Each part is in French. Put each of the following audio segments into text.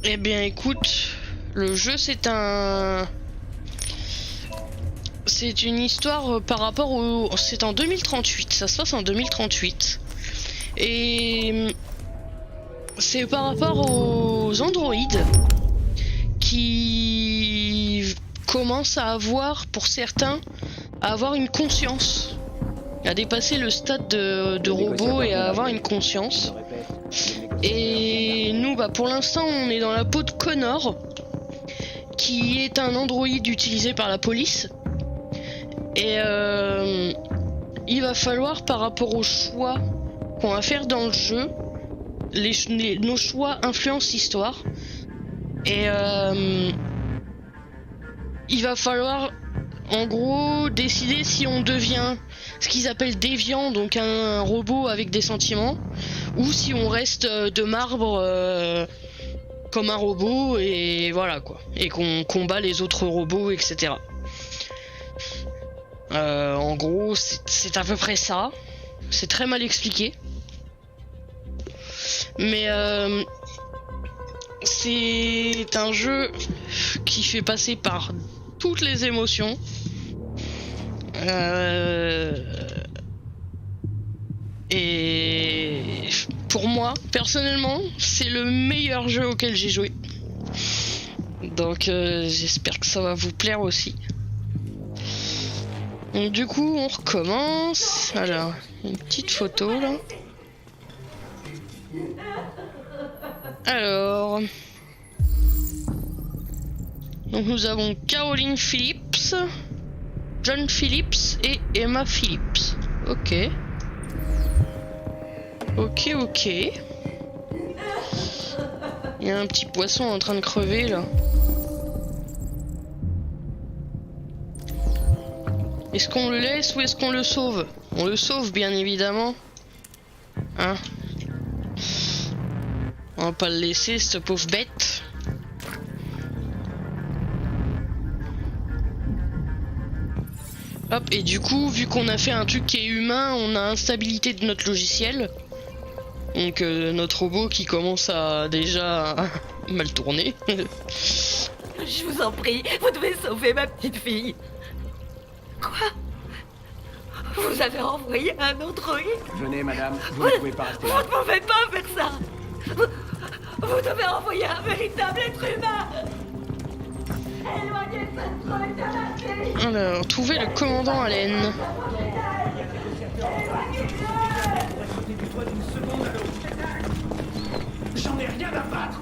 Eh bien écoute, le jeu c'est une histoire par rapport au... C'est en 2038, ça se passe en 2038. Et c'est par rapport aux androïdes qui commencent à avoir, pour certains, à avoir une conscience. À dépasser le stade de robot et à avoir une conscience. Et nous, pour l'instant, on est dans la peau de Connor, qui est un androïde utilisé par la police. Et il va falloir, par rapport aux choix qu'on va faire dans le jeu, nos choix influencent l'histoire. Et il va falloir, en gros, décider si on devient ce qu'ils appellent déviant, donc un robot avec des sentiments, ou si on reste de marbre comme un robot, et voilà quoi, et qu'on combat les autres robots, etc. En gros, c'est à peu près ça. C'est très mal expliqué. Mais c'est un jeu qui fait passer par toutes les émotions. Et pour moi, personnellement, c'est le meilleur jeu auquel j'ai joué. Donc j'espère que ça va vous plaire aussi. Donc du coup, on recommence. Alors, une petite photo là. Alors, donc nous avons Caroline Phillips, John Phillips et Emma Phillips. Ok. Ok. Il y a un petit poisson en train de crever là. Est-ce qu'on le laisse ou est-ce qu'on le sauve? On le sauve bien évidemment. Hein? On va pas le laisser, cette pauvre bête. Hop, et du coup, vu qu'on a fait un truc qui est humain, on a instabilité de notre logiciel. Donc notre robot qui commence à déjà mal tourner. Je vous en prie, vous devez sauver ma petite fille. Quoi? Vous avez envoyé un androïde? Venez, madame, vous ne pouvez pas rester Vous là. ne pouvez pas faire ça. Vous devez envoyer un véritable être humain. Éloignez cette truc de ma fille. Alors, trouver le commandant Allen. J'en ai rien à battre.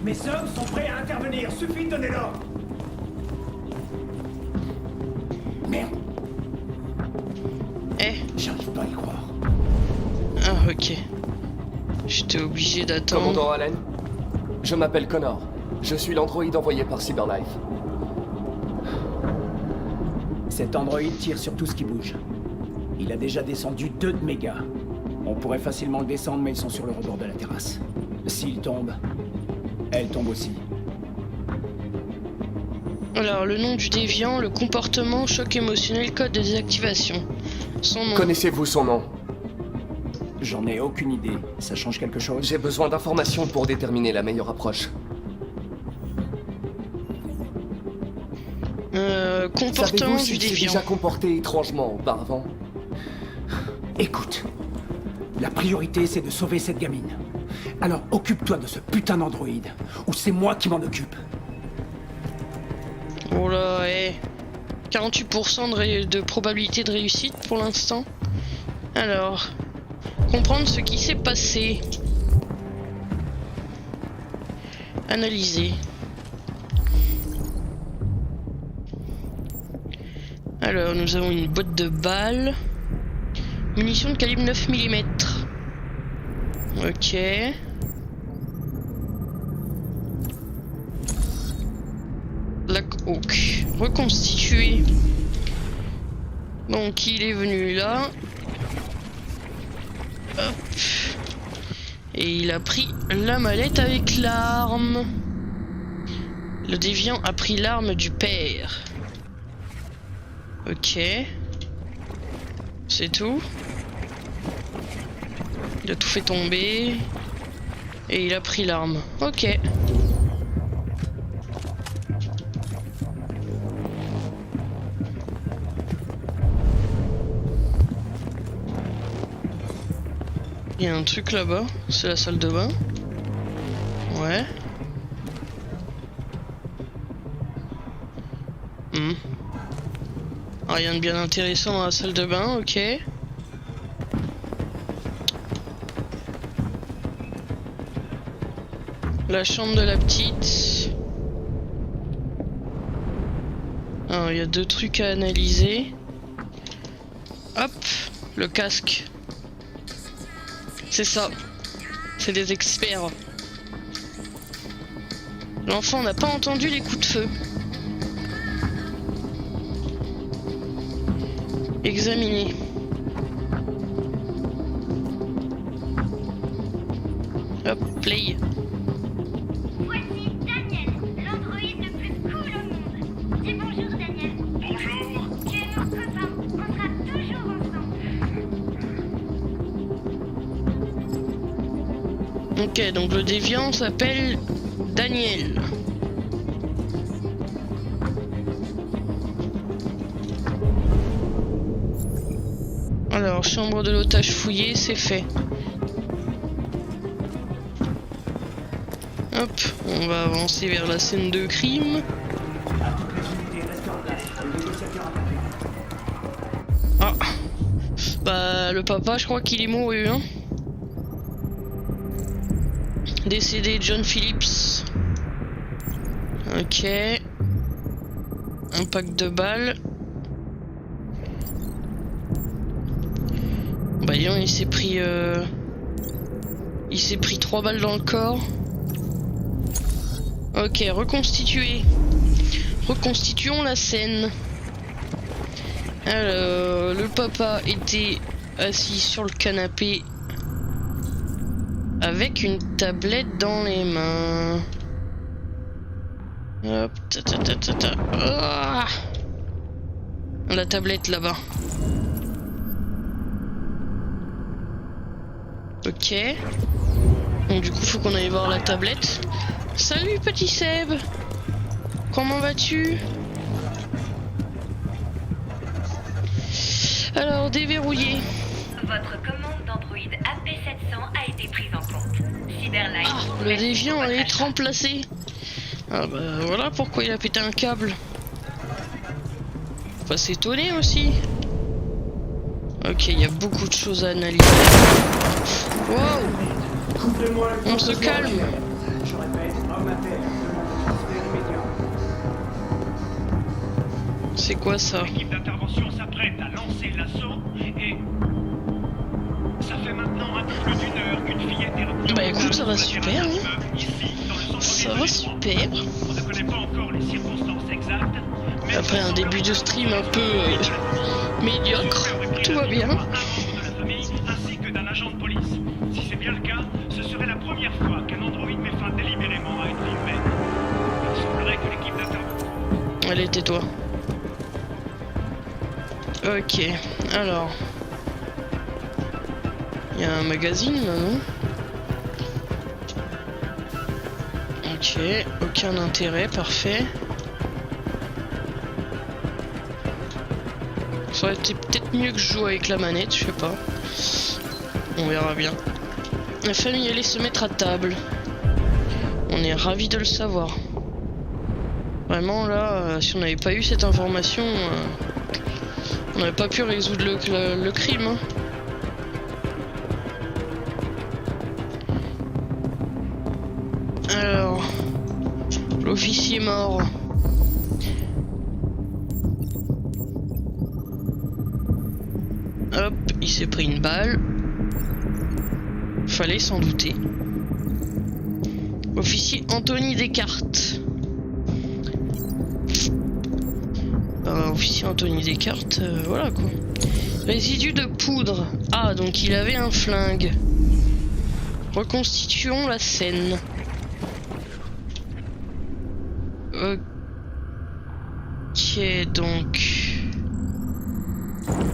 Mes hommes sont prêts à intervenir, suffit de donner l'ordre. Merde, Eh, j'arrive pas à y croire. ah ok. J'étais obligé d'attendre. Commandant Allen, je m'appelle Connor. Je suis l'androïde envoyé par Cyberlife. Cet androïde tire sur tout ce qui bouge. Il a déjà descendu 2 de mes gars. On pourrait facilement le descendre, mais ils sont sur le rebord de la terrasse. S'il tombe, elle tombe aussi. Alors, le nom du déviant, le comportement, choc émotionnel, code de désactivation. Son nom. Connaissez-vous son nom? J'en ai aucune idée. Ça change quelque chose? J'ai besoin d'informations pour déterminer la meilleure approche. Comportement Savez-vous du s'il s'est déviant. déjà comporté étrangement auparavant? Écoute, la priorité c'est de sauver cette gamine. Alors occupe-toi de ce putain d'androïde, ou c'est moi qui m'en occupe. Oh là, 48% de probabilité de réussite pour l'instant. Alors, comprendre ce qui s'est passé. Analyser. Alors, nous avons une boîte de balles. Munitions de calibre 9 mm. Ok. Black Hawk. Reconstitué. Donc, il est venu là. Hop. Et il a pris la mallette avec l'arme. Le déviant a pris l'arme du père. Ok. C'est tout. Il a tout fait tomber. Et il a pris l'arme. Ok. Il y a un truc là-bas, c'est la salle de bain. Ouais. Rien de bien intéressant dans la salle de bain, ok. La chambre de la petite. Alors, il y a 2 trucs à analyser. Hop, le casque. C'est ça. C'est des experts. L'enfant n'a pas entendu les coups de feu. Examiner. Hop, play. Voici Daniel, l'androïde le plus cool au monde. Dis bonjour Daniel. Bonjour. Tu es mon copain, on sera toujours ensemble. Ok, donc le déviant s'appelle Daniel. Alors, chambre de l'otage fouillée, c'est fait. Hop, on va avancer vers la scène de crime. Ah, bah le papa, je crois qu'il est mouru, hein. Décédé John Phillips. Ok. Un pack de balles. Bah disons, il s'est pris 3 balles dans le corps. Ok, reconstituer. Reconstituons la scène. Alors, le papa était assis sur le canapé avec une tablette dans les mains. Hop, Ah, la tablette là-bas. Ok. Donc du coup, faut qu'on aille voir la tablette. Salut petit Seb. Comment vas-tu? Alors, déverrouiller. Votre commande d'Android AP700 a été prise en compte. Cyberlife. Ah, le déviant allait être remplacé. Ah bah voilà pourquoi il a pété un câble. Faut pas s'étonner aussi. Ok, il y a beaucoup de choses à analyser. Wow. On se calme. Je répète, homme à terre, transfert immédiat. C'est quoi ça? L'équipe d'intervention s'apprête à lancer l'assaut et... Ça fait maintenant un peu plus d'une heure qu'une fillette est retrouvée. Bah écoute, ça va super, hein. Ici, dans le centre Ça va super. On ne connaît pas encore les circonstances exactes. Mais Après un début de stream un peu médiocre, tout va bien. un membre de la famille ainsi que d'un agent de police. Si c'est bien le cas, ce serait la première fois qu'un androïde met fin délibérément à une vie humaine. Il semblerait que l'équipe d'intervention... Allez, tais-toi. Ok, alors... Il y a un magazine là, non? Ok, aucun intérêt, parfait. Ça aurait été peut-être mieux que je joue avec la manette, je sais pas. On verra bien. La famille allait se mettre à table. On est ravis de le savoir. Vraiment là, si on n'avait pas eu cette information, on n'aurait pas pu résoudre le crime. Hein. Alors, l'officier mort. Hop, il s'est pris une balle. Fallait s'en douter. Officier Anthony Descartes. Officier Anthony Descartes, voilà quoi. Résidu de poudre. Ah, donc il avait un flingue. Reconstituons la scène. Ok, donc...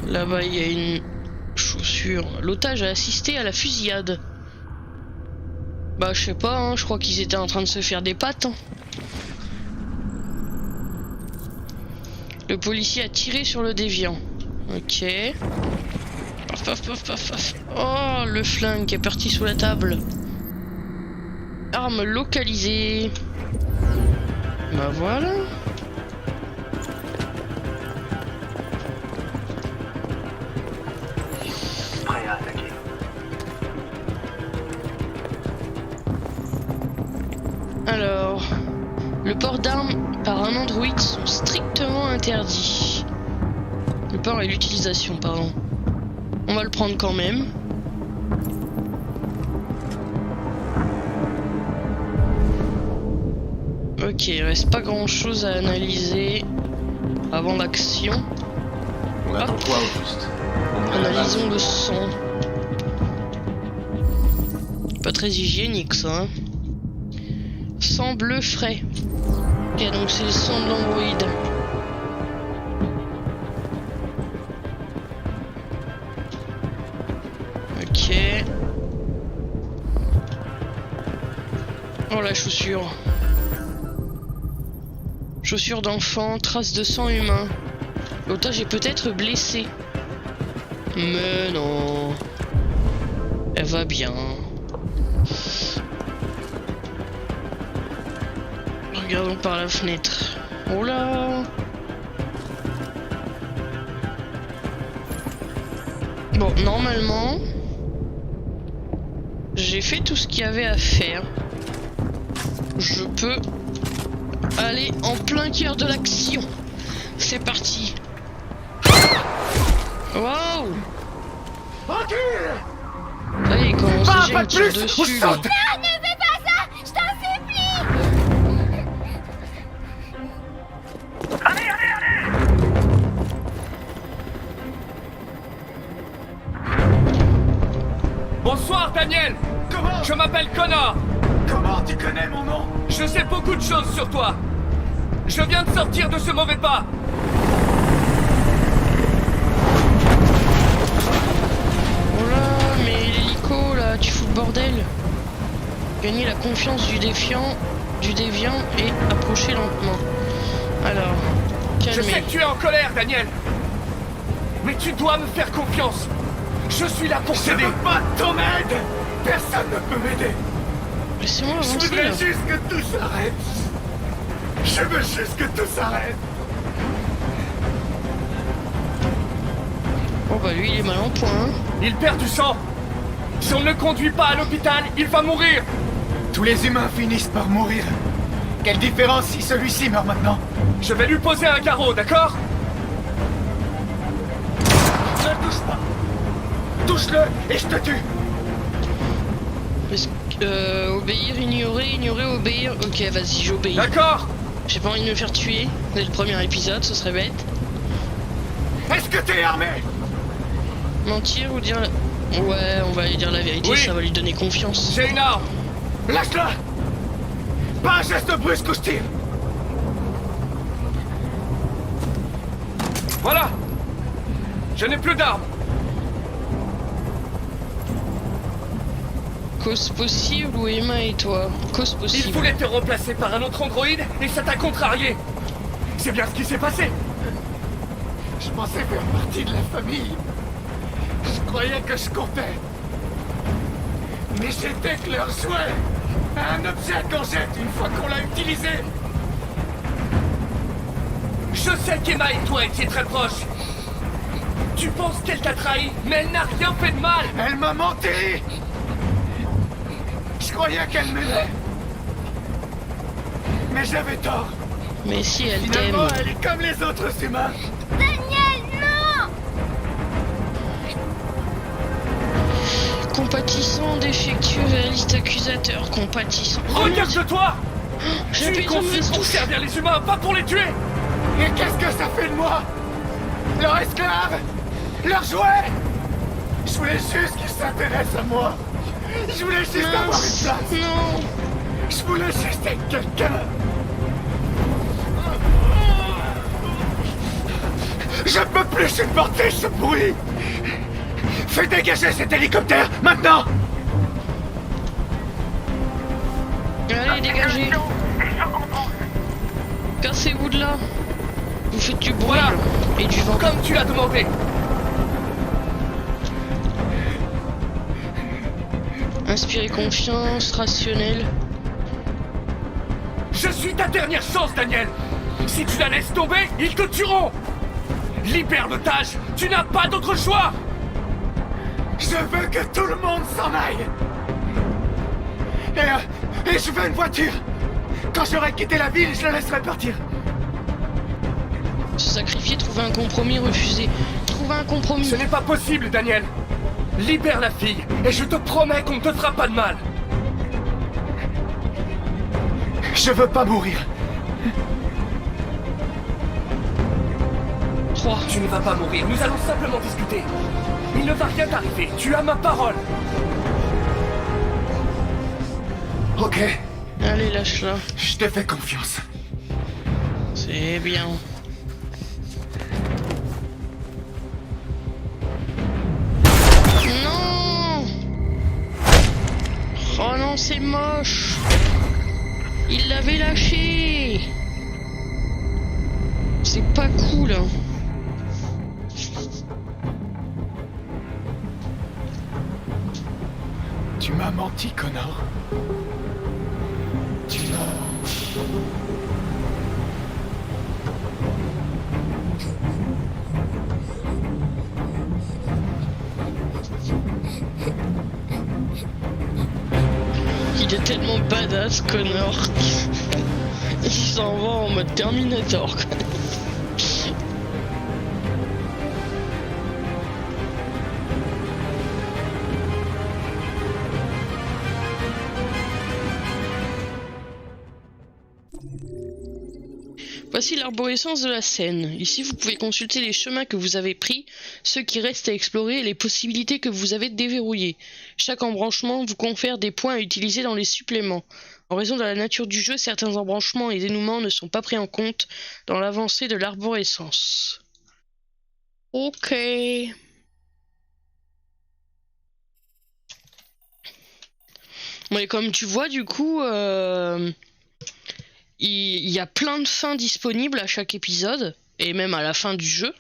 Là-bas, il y a une chaussure. L'otage a assisté à la fusillade. Bah, je sais pas, hein, je crois qu'ils étaient en train de se faire des pattes. Hein. Le policier a tiré sur le déviant. Ok. Paf, paf, paf, paf. Oh, le flingue est parti sous la table. Arme localisée. Bah voilà. Prêt à attaquer. Alors, le port d'armes par un androïde sont strictement interdits. Le port et l'utilisation, pardon. On va le prendre quand même. Ok, il reste pas grand chose à analyser avant l'action. On attend quoi au juste? Analysons le sang. Pas très hygiénique ça. Hein. Sang bleu frais. Ok, donc c'est le sang de l'androïde. Ok. Oh la chaussure. Chaussure d'enfant, trace de sang humain. L'otage est peut-être blessé. Mais non. Elle va bien. Regardons par la fenêtre. Oh là. Bon, normalement, j'ai fait tout ce qu'il y avait à faire. Je peux aller en plein cœur de l'action. C'est parti. Waouh. Allez, il commence déjà à me tirer dessus. Là. Bonsoir, Daniel. Comment? Je m'appelle Connor. Comment tu connais mon nom? Je sais beaucoup de choses sur toi. Je viens de sortir de ce mauvais pas. Oh là, mais l'hélico là, tu fous le bordel. Gagner la confiance du déviant et approcher lentement. Alors, Je sais calmez. que tu es en colère, Daniel. Mais tu dois me faire confiance. Je suis là pour Je t'aider. veux pas de ton aide! Personne ne peut m'aider! Laissez-moi Je avancer voudrais là. juste que tout s'arrête! Je veux juste que tout s'arrête! Oh bah lui il est mal en point. Hein. Il perd du sang. Si on ne le conduit pas à l'hôpital, il va mourir. Tous les humains finissent par mourir. Quelle différence si celui-ci meurt maintenant? Je vais lui poser un garrot, d'accord? Ne le touche pas! Touche-le et je te tue! Est-ce que, obéir, ignorer, obéir. Ok, vas-y, j'obéis. D'accord? J'ai pas envie de me faire tuer. C'est le premier épisode, ce serait bête. Est-ce que t'es armé? Mentir ou dire... Ouais, on va aller dire la vérité, Oui. ça va lui donner confiance. J'ai une arme. Lâche-le! Pas un geste brusque ou je tire! Voilà. Je n'ai plus d'armes. Cause possible ou Emma et toi? Cause Il possible. voulait te remplacer par un autre androïde et ça t'a contrarié. C'est bien ce qui s'est passé. Je pensais faire partie de la famille. Je croyais que je comptais. Mais j'étais que leur jouet. Un objet qu'on jette une fois qu'on l'a utilisé. Je sais qu'Emma et toi étiez très proches. Tu penses qu'elle t'a trahi, mais elle n'a rien fait de mal. Elle m'a menti. Je croyais qu'elle m'aimait. Mais j'avais tort. Mais si elle t'aime. Finalement, elle est comme les autres humains. Daniel, non! Compatissant, défectueux, réaliste, accusateur, compatissant. Regarde-toi. Tu J'appuie es sur conçu le pour servir les humains, pas pour les tuer. Et qu'est-ce que ça fait de moi? Leur esclave? Leur jouet? Je voulais juste qu'ils s'intéressent à moi. Je voulais juste avoir une place. Non. Je voulais juste être quelqu'un. Je peux plus supporter ce bruit. Fais dégager cet hélicoptère, maintenant. Allez, dégagez. Cassez-vous de là. Vous faites du bruit Voilà. et du vent. Comme tu l'as demandé. Inspirer confiance, rationnel. Je suis ta dernière chance, Daniel. Si tu la laisses tomber, ils te tueront. Libère l'otage. Tu n'as pas d'autre choix. Je veux que tout le monde s'en aille. Et je veux une voiture. Quand j'aurai quitté la ville, je la laisserai partir. Se sacrifier, trouver un compromis, refuser. Trouver un compromis. Ce n'est pas possible, Daniel. Libère la fille, et je te promets qu'on ne te fera pas de mal. Je veux pas mourir. 3. Tu ne vas pas mourir, nous allons simplement discuter. Il ne va rien t'arriver, tu as ma parole. Ok, Allez, lâche-la. je te fais confiance. C'est bien. Non! Oh non, c'est moche! Il l'avait lâché! C'est pas cool, hein. Tu m'as menti, Connor. Tu m'as... Il est tellement badass, Connor. Il s'en va en mode Terminator, quoi. Voici l'arborescence de la Seine. Ici, vous pouvez consulter les chemins que vous avez pris, ceux qui restent à explorer et les possibilités que vous avez déverrouillées. Chaque embranchement vous confère des points à utiliser dans les suppléments. En raison de la nature du jeu, certains embranchements et dénouements ne sont pas pris en compte dans l'avancée de l'arborescence. Ok. Bon, et comme tu vois, du coup... il y a plein de fins disponibles à chaque épisode, et même à la fin du jeu,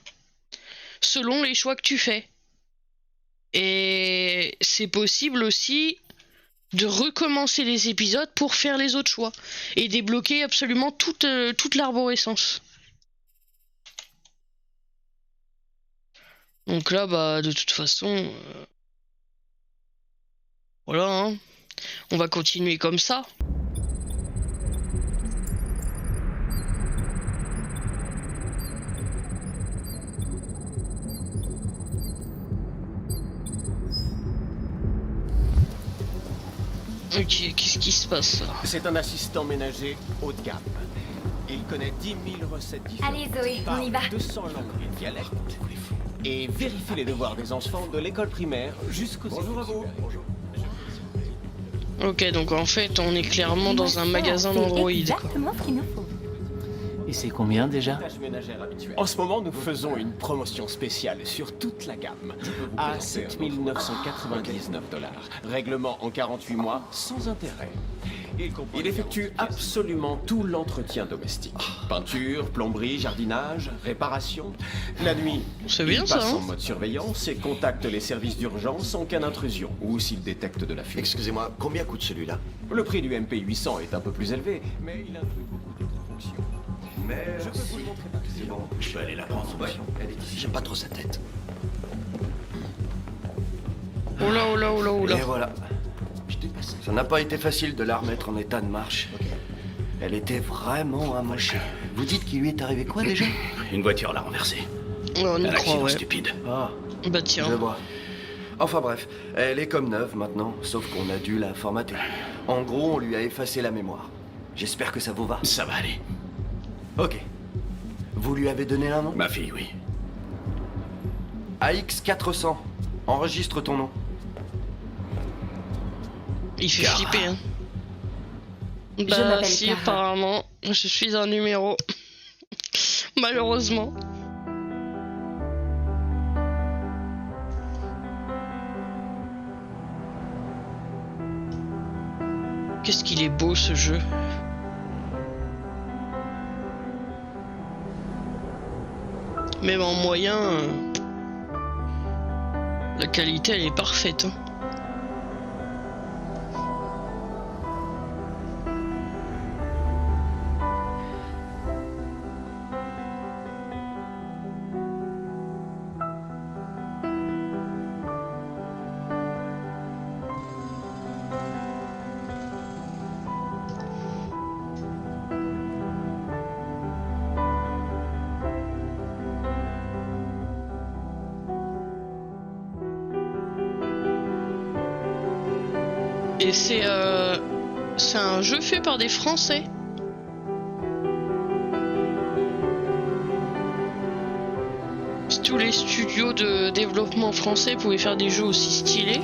selon les choix que tu fais. Et c'est possible aussi de recommencer les épisodes pour faire les autres choix, et débloquer absolument toute l'arborescence. Donc là, bah, de toute façon... voilà, hein. On va continuer comme ça. Ok, qu'est-ce qui se passe là? C'est un assistant ménager haut de gamme. Il connaît 10 000 recettes différentes. Allez, Zoé, on y va. 200 langues et dialectes. Et vérifie les devoirs des enfants de l'école primaire jusqu'aux... Bonjour à vous. Ok, donc en fait, on est clairement dans un magasin d'Android. Exactement ce qu'il nous faut. Et c'est combien déjà? En ce moment, nous faisons une promotion spéciale sur toute la gamme à 7 999 $. Règlement en 48 mois, sans intérêt. Il effectue absolument tout l'entretien domestique. Peinture, plomberie, jardinage, réparation. La nuit, C'est bien il ça, passe hein. en mode surveillance et contacte les services d'urgence en cas d'intrusion ou s'il détecte de la fuite. Excusez-moi, combien coûte celui-là? Le prix du MP800 est un peu plus élevé, mais il inclut beaucoup d'autres fonctions. Je peux vous le montrer par C'est bon, je peux aller la prendre. Ouais, elle est ici. J'aime pas trop sa tête. Oh là, oh là, oh là, oh là. Et voilà. Ça n'a pas été facile de la remettre en état de marche. Elle était vraiment amochée. Vous dites qu'il lui est arrivé quoi déjà? Une voiture l'a renversée. Oh, on y Un croit, accident ouais. stupide. Ah, Bah tiens. je vois. Enfin bref, elle est comme neuve maintenant, sauf qu'on a dû la formater. En gros, on lui a effacé la mémoire. J'espère que ça vous va. Ça va aller. Ok. Vous lui avez donné un nom? Ma fille, oui. AX400. Enregistre ton nom. Il fait Cara. flipper, hein. Je Bah m'appelle si, Cara. apparemment, je suis un numéro. Malheureusement. Qu'est-ce qu'il est beau ce jeu. Même en moyen, la qualité elle est parfaite, hein. Et c'est un jeu fait par des Français. Si tous les studios de développement français pouvaient faire des jeux aussi stylés,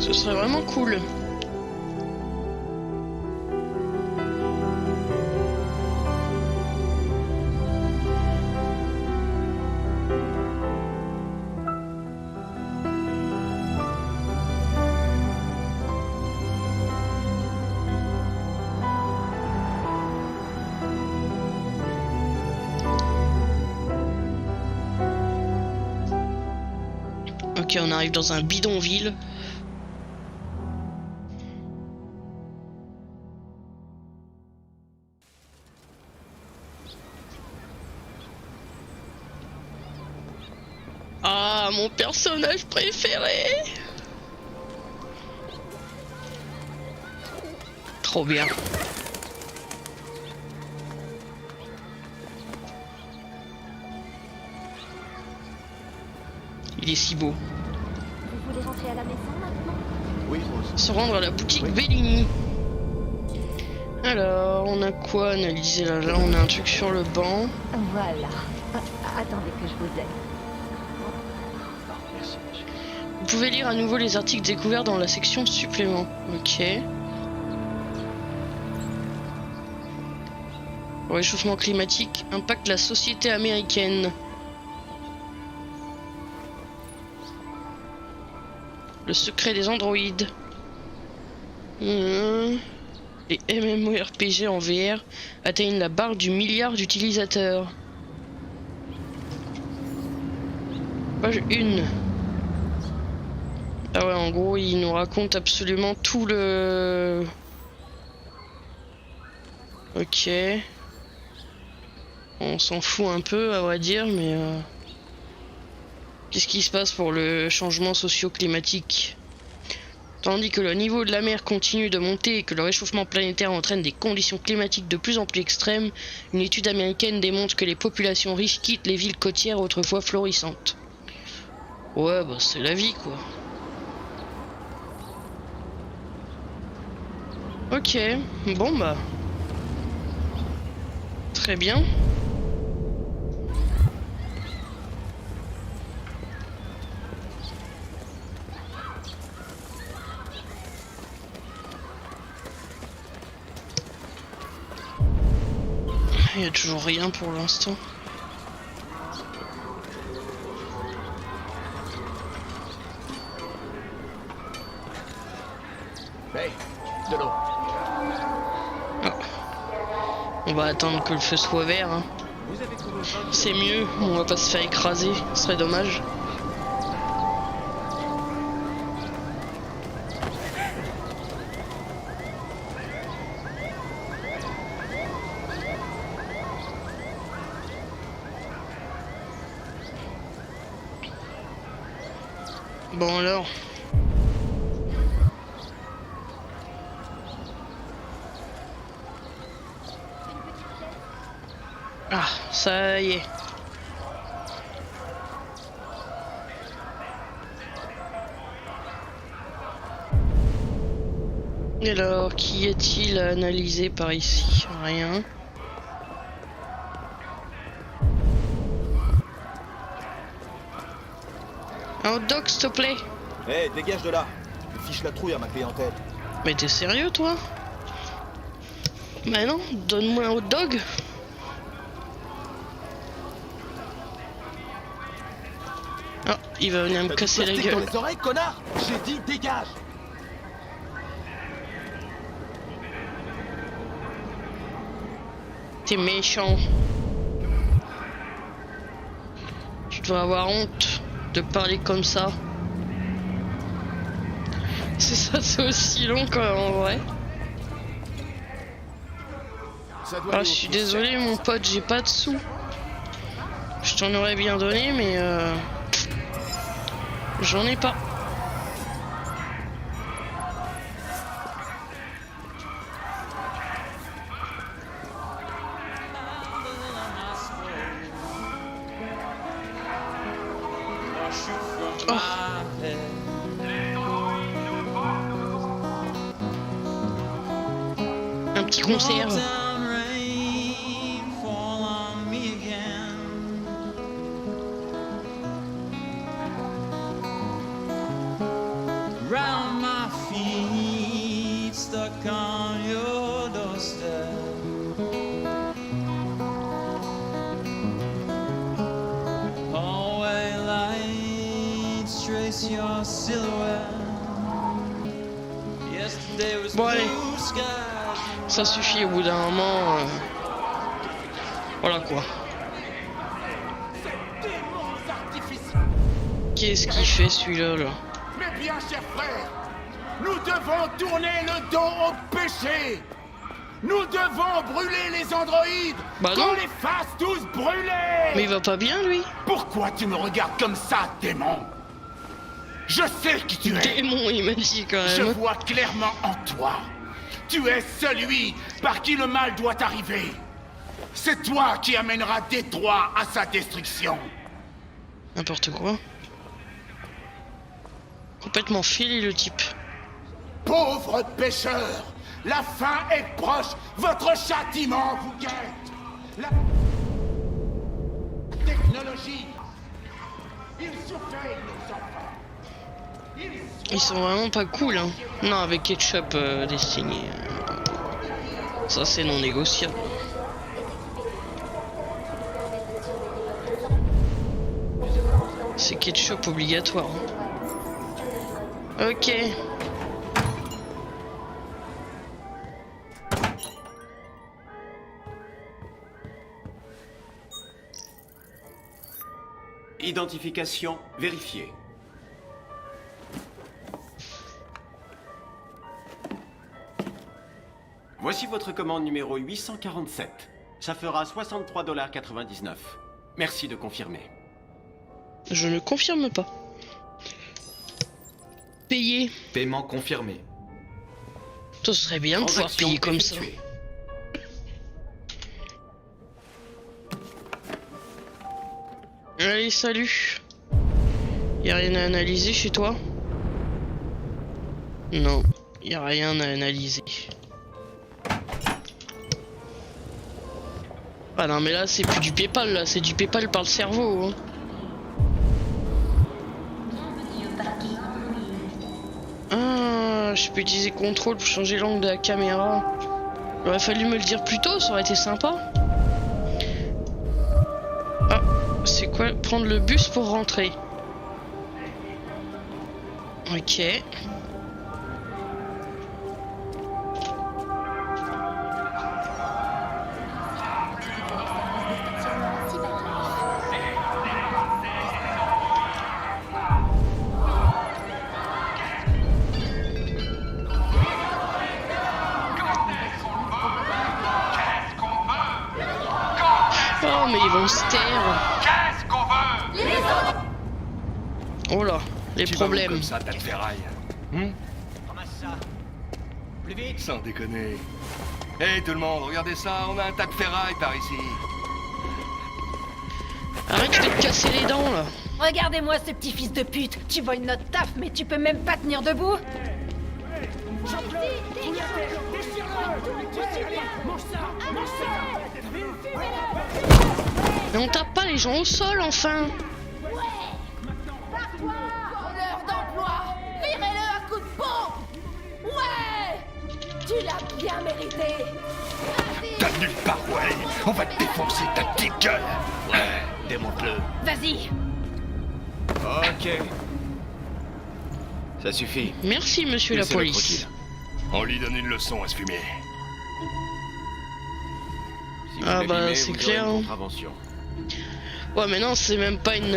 ce serait vraiment cool. Ok, on arrive dans un bidonville. Ah, mon personnage préféré. Trop bien. Il est si beau. Vous voulez rentrer à la maison maintenant? Oui, Rose. Se rendre à la boutique Oui. Bellini. Alors, on a quoi analyser là? Là, on a un truc sur le banc. Voilà. Attendez que je vous aide. Merci, monsieur. Vous pouvez lire à nouveau les articles découverts dans la section supplément. Ok. Le réchauffement climatique impacte la société américaine. Le secret des androïdes. Les MMORPG en VR atteignent la barre du milliard d'utilisateurs. Page 1. Ah ouais, en gros, il nous raconte absolument tout le... Ok. On s'en fout un peu, à vrai dire, mais... Qu'est-ce qui se passe pour le changement socio-climatique? Tandis que le niveau de la mer continue de monter et que le réchauffement planétaire entraîne des conditions climatiques de plus en plus extrêmes, une étude américaine démontre que les populations riches quittent les villes côtières autrefois florissantes. Ouais, bah c'est la vie, quoi. Ok, bon bah... Très bien. Il n'y a toujours rien pour l'instant. Hey, de l'eau. On va attendre que le feu soit vert. Hein. Vous avez trouvé le pain? C'est mieux, on va pas se faire écraser, ce serait dommage. Bon alors. Ah, ça y est. Et alors, qui est-il à analyser par ici? Rien. Un hot dog, s'il te plaît. Hé, dégage de là. Tu fiches la trouille à ma clientèle. Mais t'es sérieux, toi? Bah non, donne-moi un hot dog. Oh, il va venir me casser la Plastique dans gueule. les oreilles, connard. J'ai dit dégage. T'es méchant. Tu dois avoir honte de parler comme ça. C'est ça, c'est aussi long quand même en vrai. Ça doit Ah, aller je au suis plus désolé sec. mon pote, j'ai pas de sous. Je t'en aurais bien donné mais j'en ai pas. Oh. Un petit concert. Round my feet, stuck on your doorstep. Hallway lights trace your silhouette. Yesterday was Bon, allez. blue skies. Ça suffit au bout d'un moment. Voilà quoi. Qu'est-ce qu'il fait celui-là là? Mais bien, cher frère, nous devons tourner le dos au péché. Nous devons brûler les androïdes. Bah qu'on non. les fasse tous brûler. Mais il va pas bien lui. Pourquoi tu me regardes comme ça, démon? Je sais qui tu es. Démon, il m'a dit quand Je même. vois clairement en toi. Tu es celui par qui le mal doit arriver. C'est toi qui amènera Détroit à sa destruction. N'importe quoi. Complètement filé le type. Pauvres pécheurs, la fin est proche. Votre châtiment vous guette. La technologie, ils surveillent nos enfants. Ils sont vraiment pas cool hein. Non, avec Ketchup Destiny. Ça c'est non négociable. C'est Ketchup obligatoire. Ok. Identification vérifiée. Voici votre commande numéro 847. Ça fera 63,99 $. Merci de confirmer. Je ne confirme pas. Payer. Paiement confirmé. Ce serait bien de pouvoir Transaction payer comme ça. effectuée. Allez, salut. Y'a rien à analyser chez toi? Non, y'a rien à analyser. Ah non mais là c'est plus du PayPal là, c'est du PayPal par le cerveau hein. Ah, je peux utiliser contrôle pour changer l'angle de la caméra. Il aurait fallu me le dire plus tôt, ça aurait été sympa. Ah, c'est quoi? Prendre le bus pour rentrer. Ok. Oh mais ils vont se taire. Qu'est-ce qu'on veut? Oh là, les Tu vas où problèmes. comme ça, tas de ferraille. Ramasse ça. Plus vite. Sans déconner. Hé tout le monde, regardez ça, on a un tas de ferraille par ici. Arrête, je vais te casser les dents là. Regardez-moi ce petit fils de pute. Tu voles notre taf, mais tu peux même pas tenir debout. Mais on tape pas les gens au sol enfin. Voleur d'emploi, virez-le à coups de pompe. Ouais, tu l'as bien mérité. T'as nulle part, ouais. On va te défoncer ta petite gueule. Ouais, démonte-le. Vas-y. Ok. Ça suffit. Merci monsieur la Laissez-le police. tranquille. On lui donne une leçon à se fumer. Si vous Ah bah, l'abîmez, c'est vous clair, aurez une hein. contravention. Ouais mais non c'est même pas une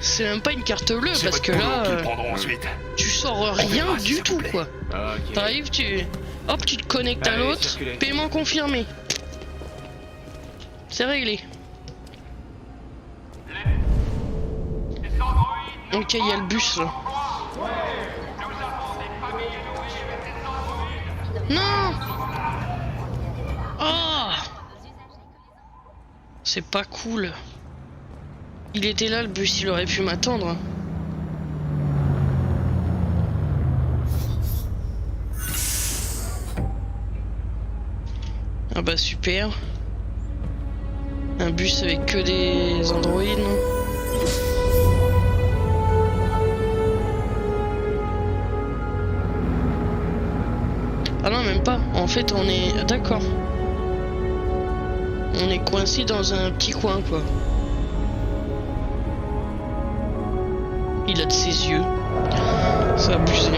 c'est même pas une carte bleue C'est parce votre que boulot là qu'ils prendront ensuite. tu sors rien verra si du ça vous tout plaît. quoi. Ok. T'arrives, hop tu te connectes à Allez, l'autre, circulez. paiement confirmé. C'est réglé. Ok, il y a le bus là. Non. Oh, c'est pas cool. Il était là le bus, il aurait pu m'attendre. Ah bah super. Un bus avec que des androïdes, non? Ah non, même pas. En fait, on est... D'accord. On est coincé dans un petit coin, quoi. Il a de ses yeux. C'est abusé.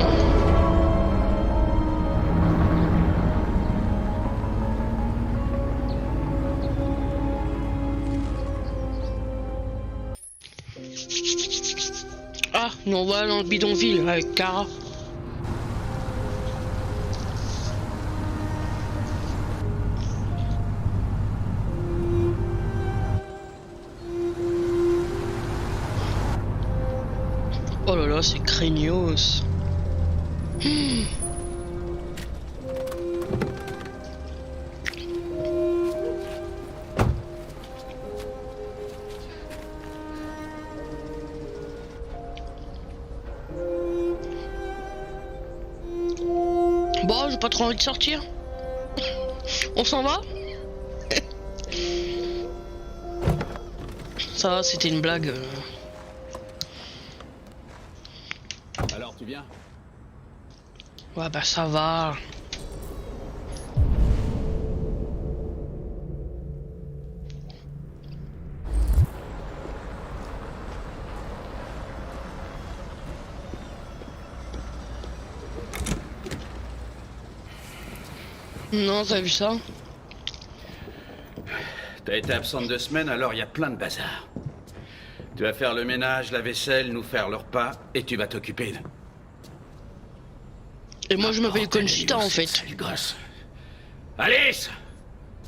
Ah, nous on va dans le bidonville avec Kara. Oh là là, c'est craignos. Bon, j'ai pas trop envie de sortir. On s'en va? Ça va, c'était une blague. Alors, tu viens? Ouais, bah ça va. Non, t'as vu ça? T'as été absente 2 semaines, alors il y a plein de bazar. Tu vas faire le ménage, la vaisselle, nous faire le repas, et tu vas t'occuper de... Et moi je m'appelle Conchita en fait. Gosse. Alice!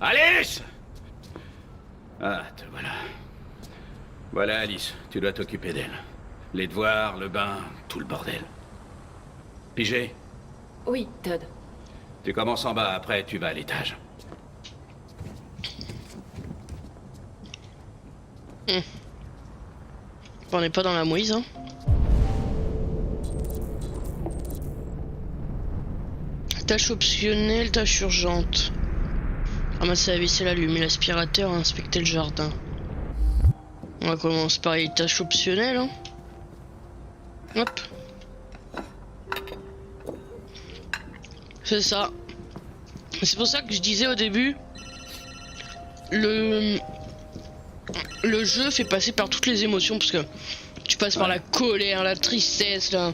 Alice! Ah, te voilà. Voilà Alice, tu dois t'occuper d'elle. Les devoirs, le bain, tout le bordel. Pigé? Oui, Todd. Tu commences en bas, après tu vas à l'étage. On n'est pas dans la mouise, hein. Tâche optionnelle, tâche urgente. Ramasser la vaisselle, allumer l'aspirateur, inspecter le jardin. On va commencer par les tâches optionnelles, hein. Hop. C'est ça. C'est pour ça que je disais au début, le jeu fait passer par toutes les émotions, parce que tu passes par la colère, la tristesse, là.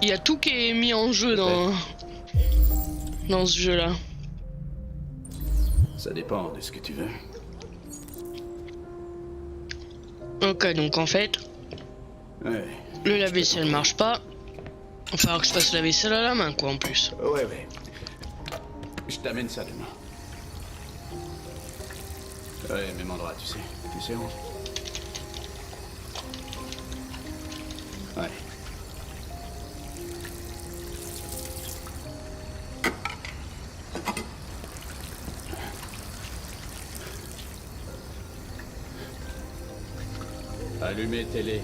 Il y a tout qui est mis en jeu dans ce jeu-là. Ça dépend de ce que tu veux. Ok, donc en fait, Ouais. le lave-vaisselle marche pas. Il va falloir que je fasse la vaisselle à la main, quoi, en plus. Ouais. Je t'amène ça demain. Ouais, même endroit, tu sais. Tu sais où? Ouais. Allumez télé.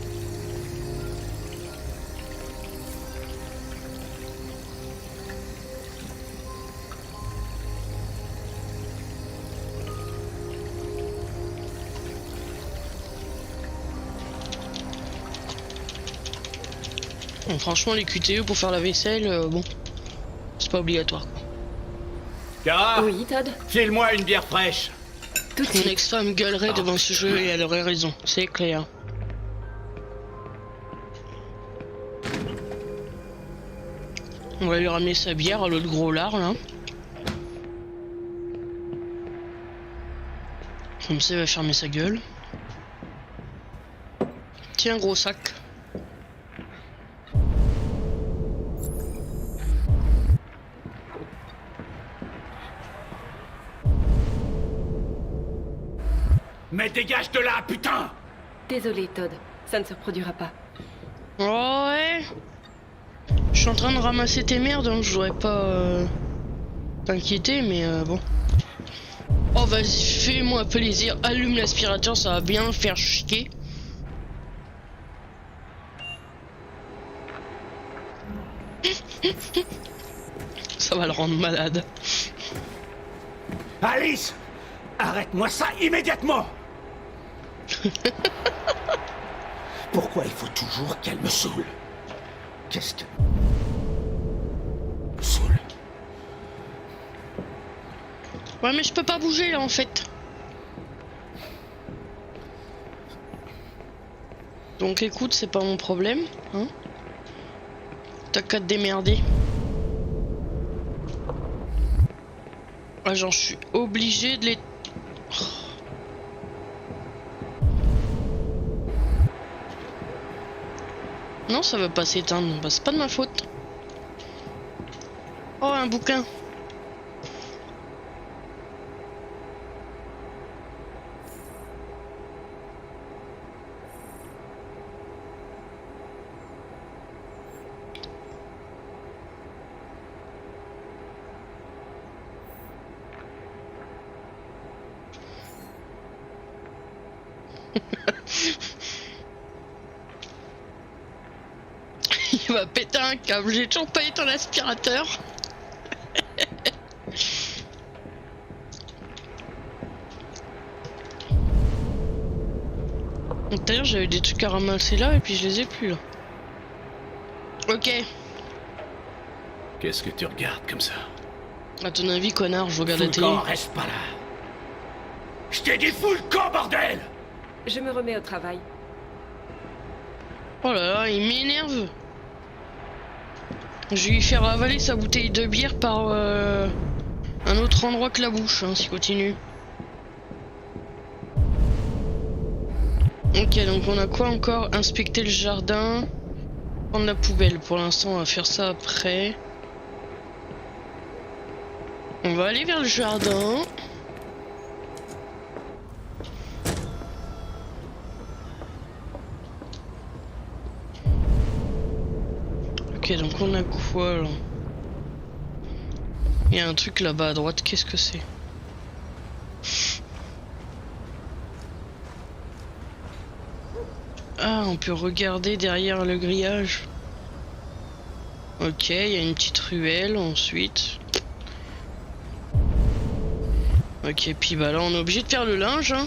Bon, franchement, les QTE pour faire la vaisselle, bon, c'est pas obligatoire, quoi. Kara, Oui, Todd. file-moi une bière fraîche. Tout de Mon suite. ex-femme gueulerait devant ce jeu et elle aurait raison, c'est clair. On va lui ramener sa bière à l'autre gros lard, là. Comme ça, il va fermer sa gueule. Tiens, gros sac. Mais dégage de là, putain! Désolé, Todd. Ça ne se reproduira pas. Oh ouais. Je suis en train de ramasser tes merdes, donc je voudrais pas t'inquiéter, mais bon. Oh vas-y, fais-moi plaisir, allume l'aspirateur, ça va bien faire chier. Ça va le rendre malade. Alice! Arrête-moi ça immédiatement! Pourquoi il faut toujours qu'elle me saoule? Qu'est-ce que... me saoule? Ouais, mais je peux pas bouger là en fait. Donc écoute, c'est pas mon problème, hein. T'as qu'à te démerder. Ah, genre, je suis obligé de les... Non, ça veut pas s'éteindre. Bah, c'est pas de ma faute. Oh, un bouquin. Il va péter un câble, j'ai toujours pas éteint l'aspirateur. D'ailleurs j'avais des trucs à ramasser là et puis je les ai plus là. Ok. Qu'est-ce que tu regardes comme ça? À ton avis, connard, je regarde la télé. Reste pas là. Je t'ai dit fous le camp, bordel! Je me remets au travail. Oh là là, il m'énerve. Je vais lui faire avaler sa bouteille de bière par un autre endroit que la bouche, hein, s'il continue. Ok, donc on a quoi encore? Inspecter le jardin, prendre la poubelle. Pour l'instant, on va faire ça après. On va aller vers le jardin. Ok, donc on a quoi là? Il y a un truc là-bas à droite, qu'est-ce que c'est? Ah, on peut regarder derrière le grillage. Ok, il y a une petite ruelle ensuite. Ok, puis bah là on est obligé de faire le linge, hein.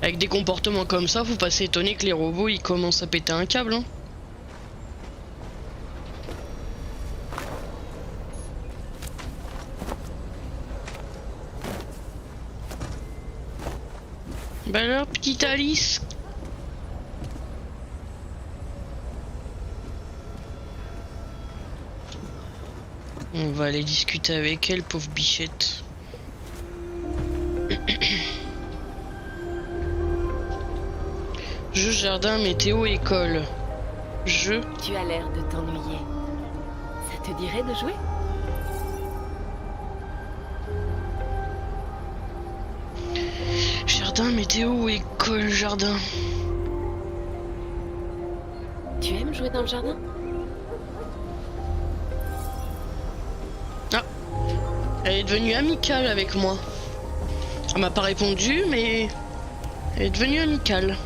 Avec des comportements comme ça, faut pas s'étonner que les robots ils commencent à péter un câble, hein. Bah alors, petite Alice. On va aller discuter avec elle, pauvre bichette. Jeu, jardin, météo, école. Jeu. Tu as l'air de t'ennuyer. Ça te dirait de jouer? Jardin, météo, école, jardin. Tu aimes jouer dans le jardin? Ah, elle est devenue amicale avec moi. Elle m'a pas répondu, mais elle est devenue amicale.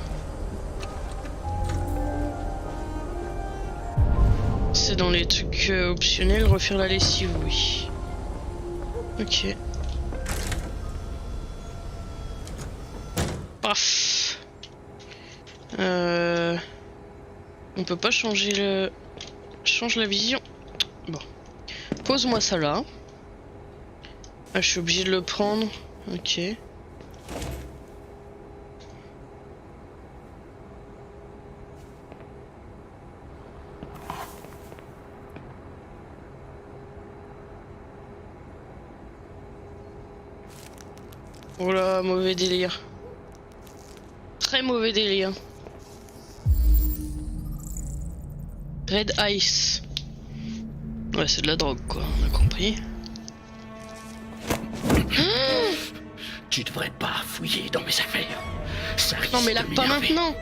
C'est dans les trucs optionnels, refaire la lessive, oui. Ok. Paf. On peut pas changer le... Change la vision. Bon. Pose-moi ça là. Ah, je suis obligé de le prendre. Ok. Oh là, mauvais délire. Très mauvais délire. Red Ice. Ouais, c'est de la drogue quoi, on a compris. Tu devrais pas fouiller dans mes affaires. Ça risque non mais là, de pas m'énerver. maintenant.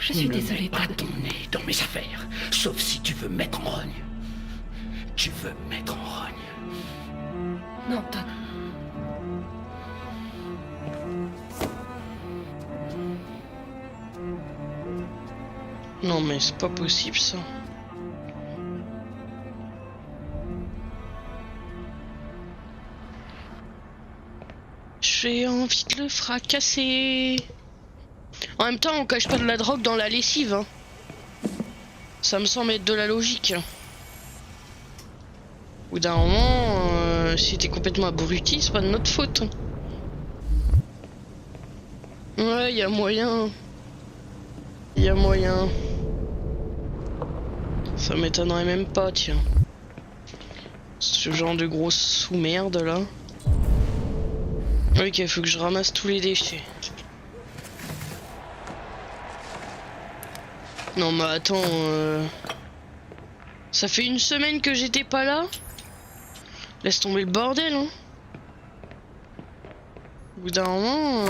Je suis désolée, Ne mets pas Todd. ton nez dans mes affaires, sauf si tu veux mettre en rogne. Tu veux mettre en rogne. Non, Todd. Non mais c'est pas possible ça. envie de le fracasser. En même temps, on cache pas de la drogue dans la lessive. Hein. Ça me semble être de la logique. Au bout d'un moment, si t'es complètement abruti, c'est pas de notre faute. Ouais, y a moyen. Y a moyen. Ça m'étonnerait même pas, tiens. Ce genre de grosse sous-merde là. Ok, faut que je ramasse tous les déchets. Non mais attends, ça fait une semaine que j'étais pas là. Laisse tomber le bordel, hein. Au bout d'un moment...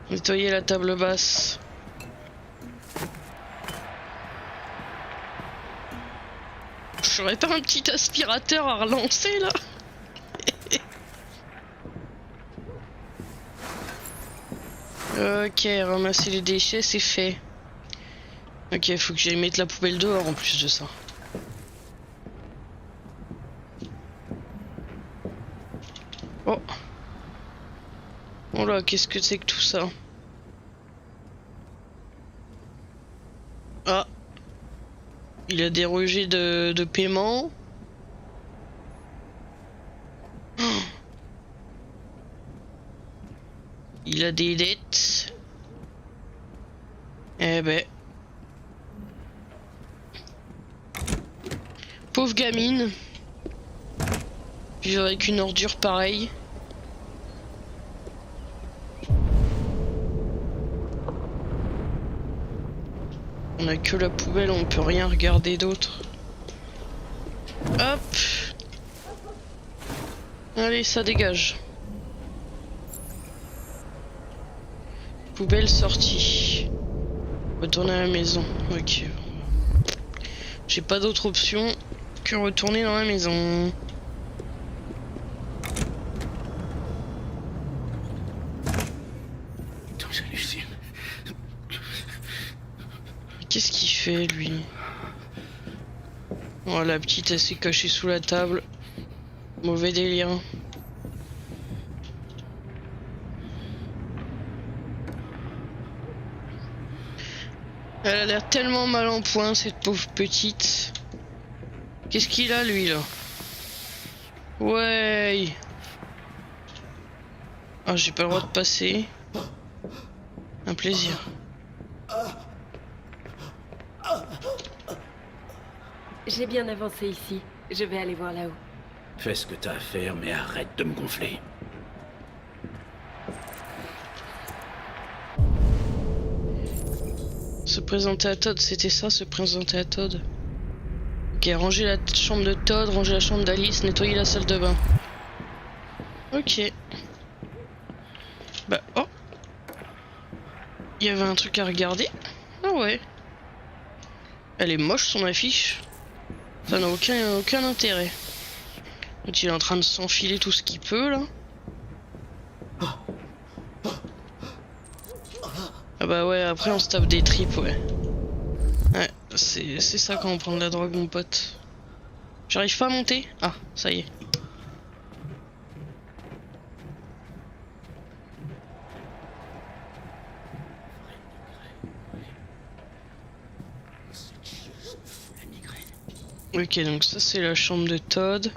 Nettoyer la table basse. J'aurais pas un petit aspirateur à relancer là? Ok, ramasser les déchets, c'est fait. Ok, faut que j'aille mettre la poubelle dehors en plus de ça. Oh. Oh là, qu'est-ce que c'est que tout ça? Ah. Il a des rejets de paiement. Oh. Il a des dettes. Eh ben. Pauvre gamine. Vivre avec une ordure pareille. On a que la poubelle, on peut rien regarder d'autre. Hop. Allez, ça dégage. Poubelle sortie. Retourner à la maison. Ok. J'ai pas d'autre option que retourner dans la maison. J'hallucine. Qu'est-ce qu'il fait lui? Oh, la petite elle s'est cachée sous la table. Mauvais délire. Elle a l'air tellement mal en point cette pauvre petite. Qu'est-ce qu'il a lui là? Ouais. Ah, j'ai pas le droit de passer. Un plaisir. J'ai bien avancé ici. Je vais aller voir là-haut. Fais ce que t'as à faire, mais arrête de me gonfler. Se présenter à Todd, c'était ça, se présenter à Todd. Ok, ranger la chambre de Todd, ranger la chambre d'Alice, nettoyer la salle de bain. Ok. Bah, oh. Il y avait un truc à regarder. Ah ouais. Elle est moche son affiche. Ça n'a aucun intérêt. Il est en train de s'enfiler tout ce qu'il peut là. Ah bah ouais, après on se tape des tripes, ouais. Ouais, c'est ça quand on prend de la drogue, mon pote. J'arrive pas à monter? Ah, ça y est. Ok, donc ça c'est la chambre de Todd.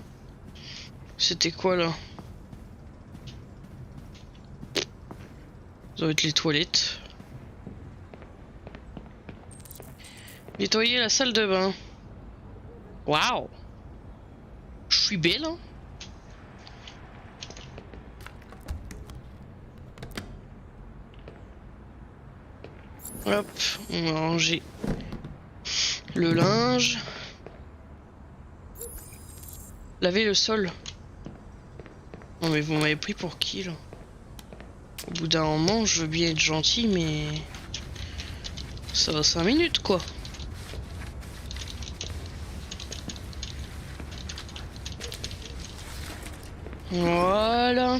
C'était quoi là? Ça doit être les toilettes. Nettoyer la salle de bain. Waouh! Je suis belle, hein? Hop, on va ranger le linge. Laver le sol. Non mais vous m'avez pris pour qui là? Au bout d'un moment, je veux bien être gentil, mais ça va 5 minutes quoi. Voilà.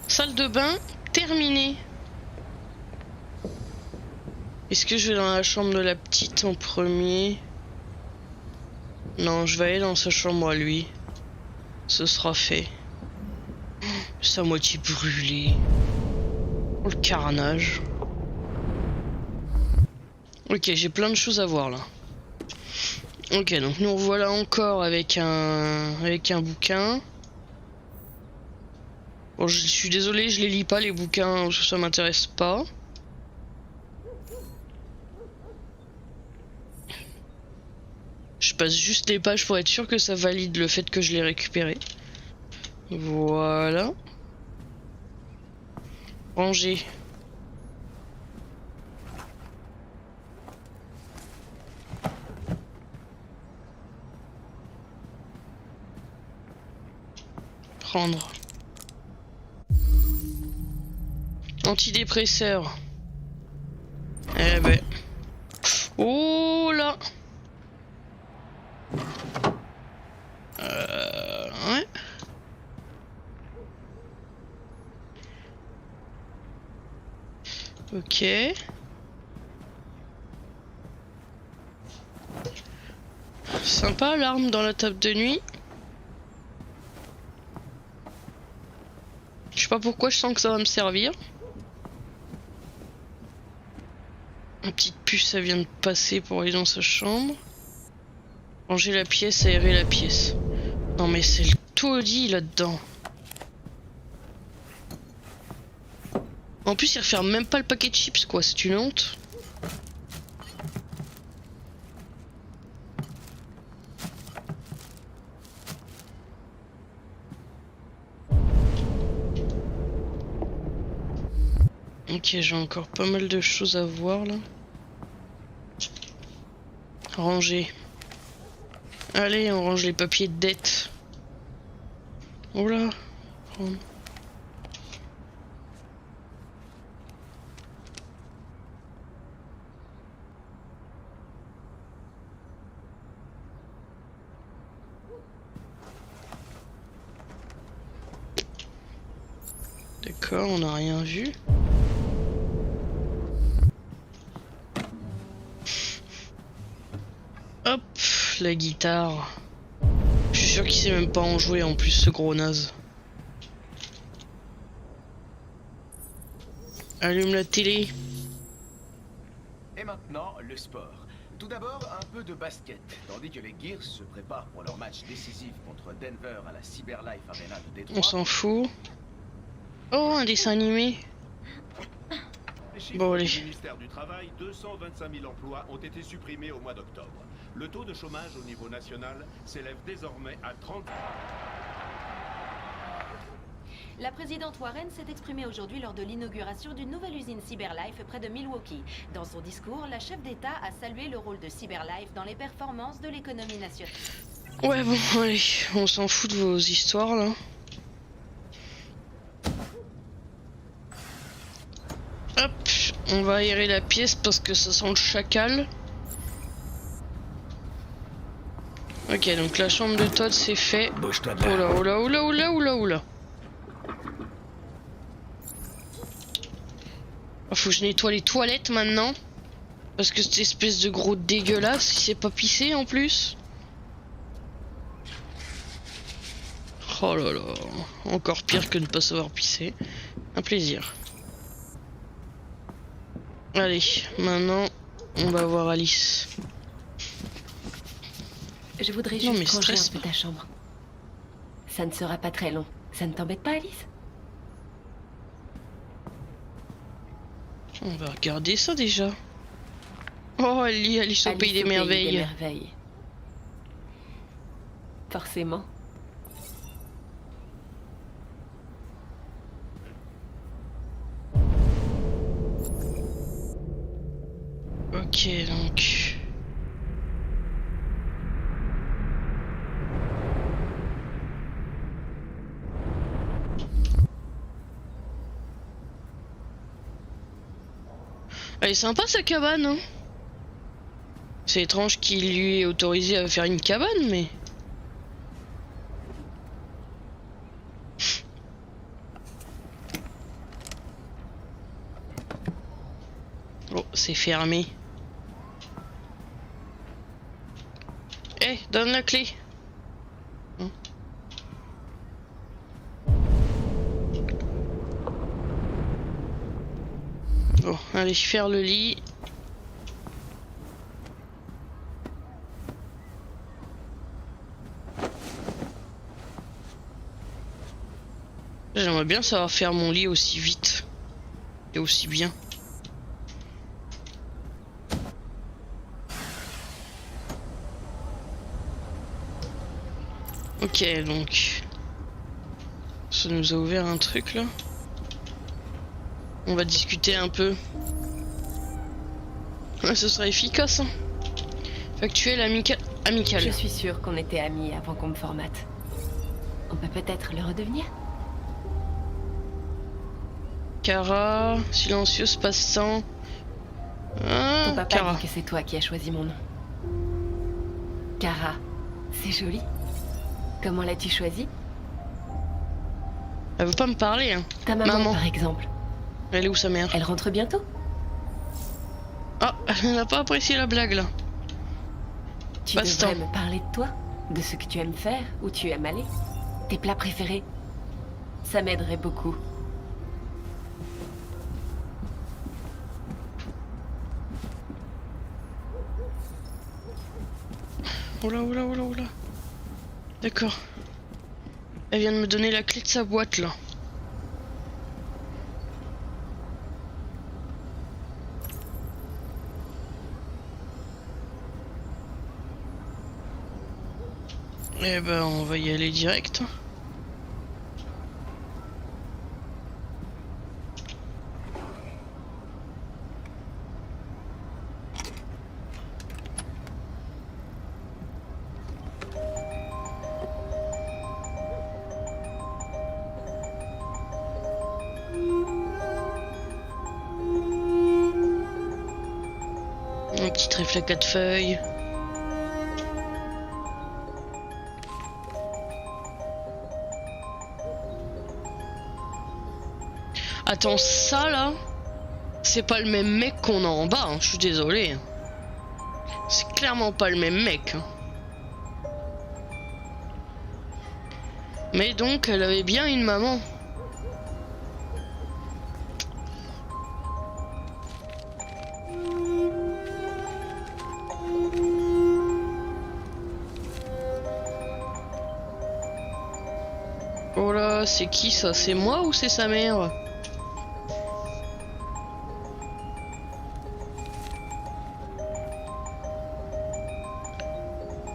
Salle de bain terminée. Est-ce que je vais dans la chambre de la petite en premier? Non, je vais aller dans sa chambre à lui. Ce sera fait. C'est à moitié brûlé. Oh, le carnage. Ok, j'ai plein de choses à voir là. Ok, donc nous revoilà encore avec un bouquin. Bon, je suis désolé, je les lis pas les bouquins, ça m'intéresse pas. Je passe juste les pages pour être sûr que ça valide le fait que je l'ai récupéré. Voilà. Ranger. Prendre. Antidépresseur. Eh ben. Oh là. Ouais. Ok. Sympa l'arme dans la table de nuit. Je sais pas pourquoi je sens que ça va me servir. Une petite puce, ça vient de passer pour aller dans sa chambre. Ranger la pièce, aérer la pièce. Non mais c'est le taudis là-dedans. En plus il referme même pas le paquet de chips quoi, c'est une honte. Ok, j'ai encore pas mal de choses à voir là. Ranger. Allez, on range les papiers de dette. Oula. D'accord, on n'a rien vu. Hop, la guitare. Je suis sûr qu'il sait même pas en jouer en plus, ce gros naze. Allume la télé. Et maintenant, le sport. Tout d'abord, un peu de basket, tandis que les Gears se préparent pour leur match décisif contre Denver à la CyberLife Arena de Détroit. On s'en fout. Oh, un dessin animé. Bon, allez. Au ministère du Travail, 225 000 emplois ont été supprimés au mois d'octobre. Le taux de chômage au niveau national s'élève désormais à 30%. La présidente Warren s'est exprimée aujourd'hui lors de l'inauguration d'une nouvelle usine CyberLife près de Milwaukee. Dans son discours, la chef d'État a salué le rôle de CyberLife dans les performances de l'économie nationale. Ouais, bon, allez, on s'en fout de vos histoires là. Hop, on va aérer la pièce parce que ça sent le chacal. Ok, donc la chambre de Todd c'est fait. Bouge-toi de là. Oula, oula, oula, oula, oula, oula. Oh, faut que je nettoie les toilettes maintenant. Parce que cette espèce de gros dégueulasse, il s'est pas pissé en plus. Oh là là, encore pire que ne pas savoir pisser. Un plaisir. Allez, maintenant, on va voir Alice. Je voudrais Non, juste mais ranger stresse un peu ta chambre. Ça ne sera pas très long. Ça ne t'embête pas, Alice? On va regarder ça déjà. Oh, elle lit Alice au pays des merveilles. Forcément. Ok, donc... Elle est sympa sa cabane, hein. C'est étrange qu'il lui ait autorisé à faire une cabane, mais... c'est fermé. Eh, donne la clé. Hein? Bon, allez faire le lit. J'aimerais bien savoir faire mon lit aussi vite et aussi bien. Ok, donc ça nous a ouvert un truc là. On va discuter un peu. Ouais, ce sera efficace. Hein. Factuel amical. Je suis sûre qu'on était amis avant qu'on me formate. On peut peut-être le redevenir? Kara, silencieuse passe-temps. Ah, ton papa Kara. dit que c'est toi qui as choisi mon nom. Kara, c'est joli. Comment l'as-tu choisi? Elle veut pas me parler, hein. Ta maman, par exemple. Elle est où sa mère? Elle rentre bientôt? Ah, elle n'a pas apprécié la blague là. Tu devrais me parler de toi, de ce que tu aimes faire, où tu aimes aller, tes plats préférés. Ça m'aiderait beaucoup. Oula, oula, oula, oula. D'accord. Elle vient de me donner la clé de sa boîte là. Eh ben, on va y aller direct. Un petit trèfle à 4 feuilles. Attends, ça là, c'est pas le même mec qu'on a en bas, hein, je suis désolé. C'est clairement pas le même mec. Hein. Mais donc, elle avait bien une maman. Oh là, c'est qui ça? C'est moi ou c'est sa mère?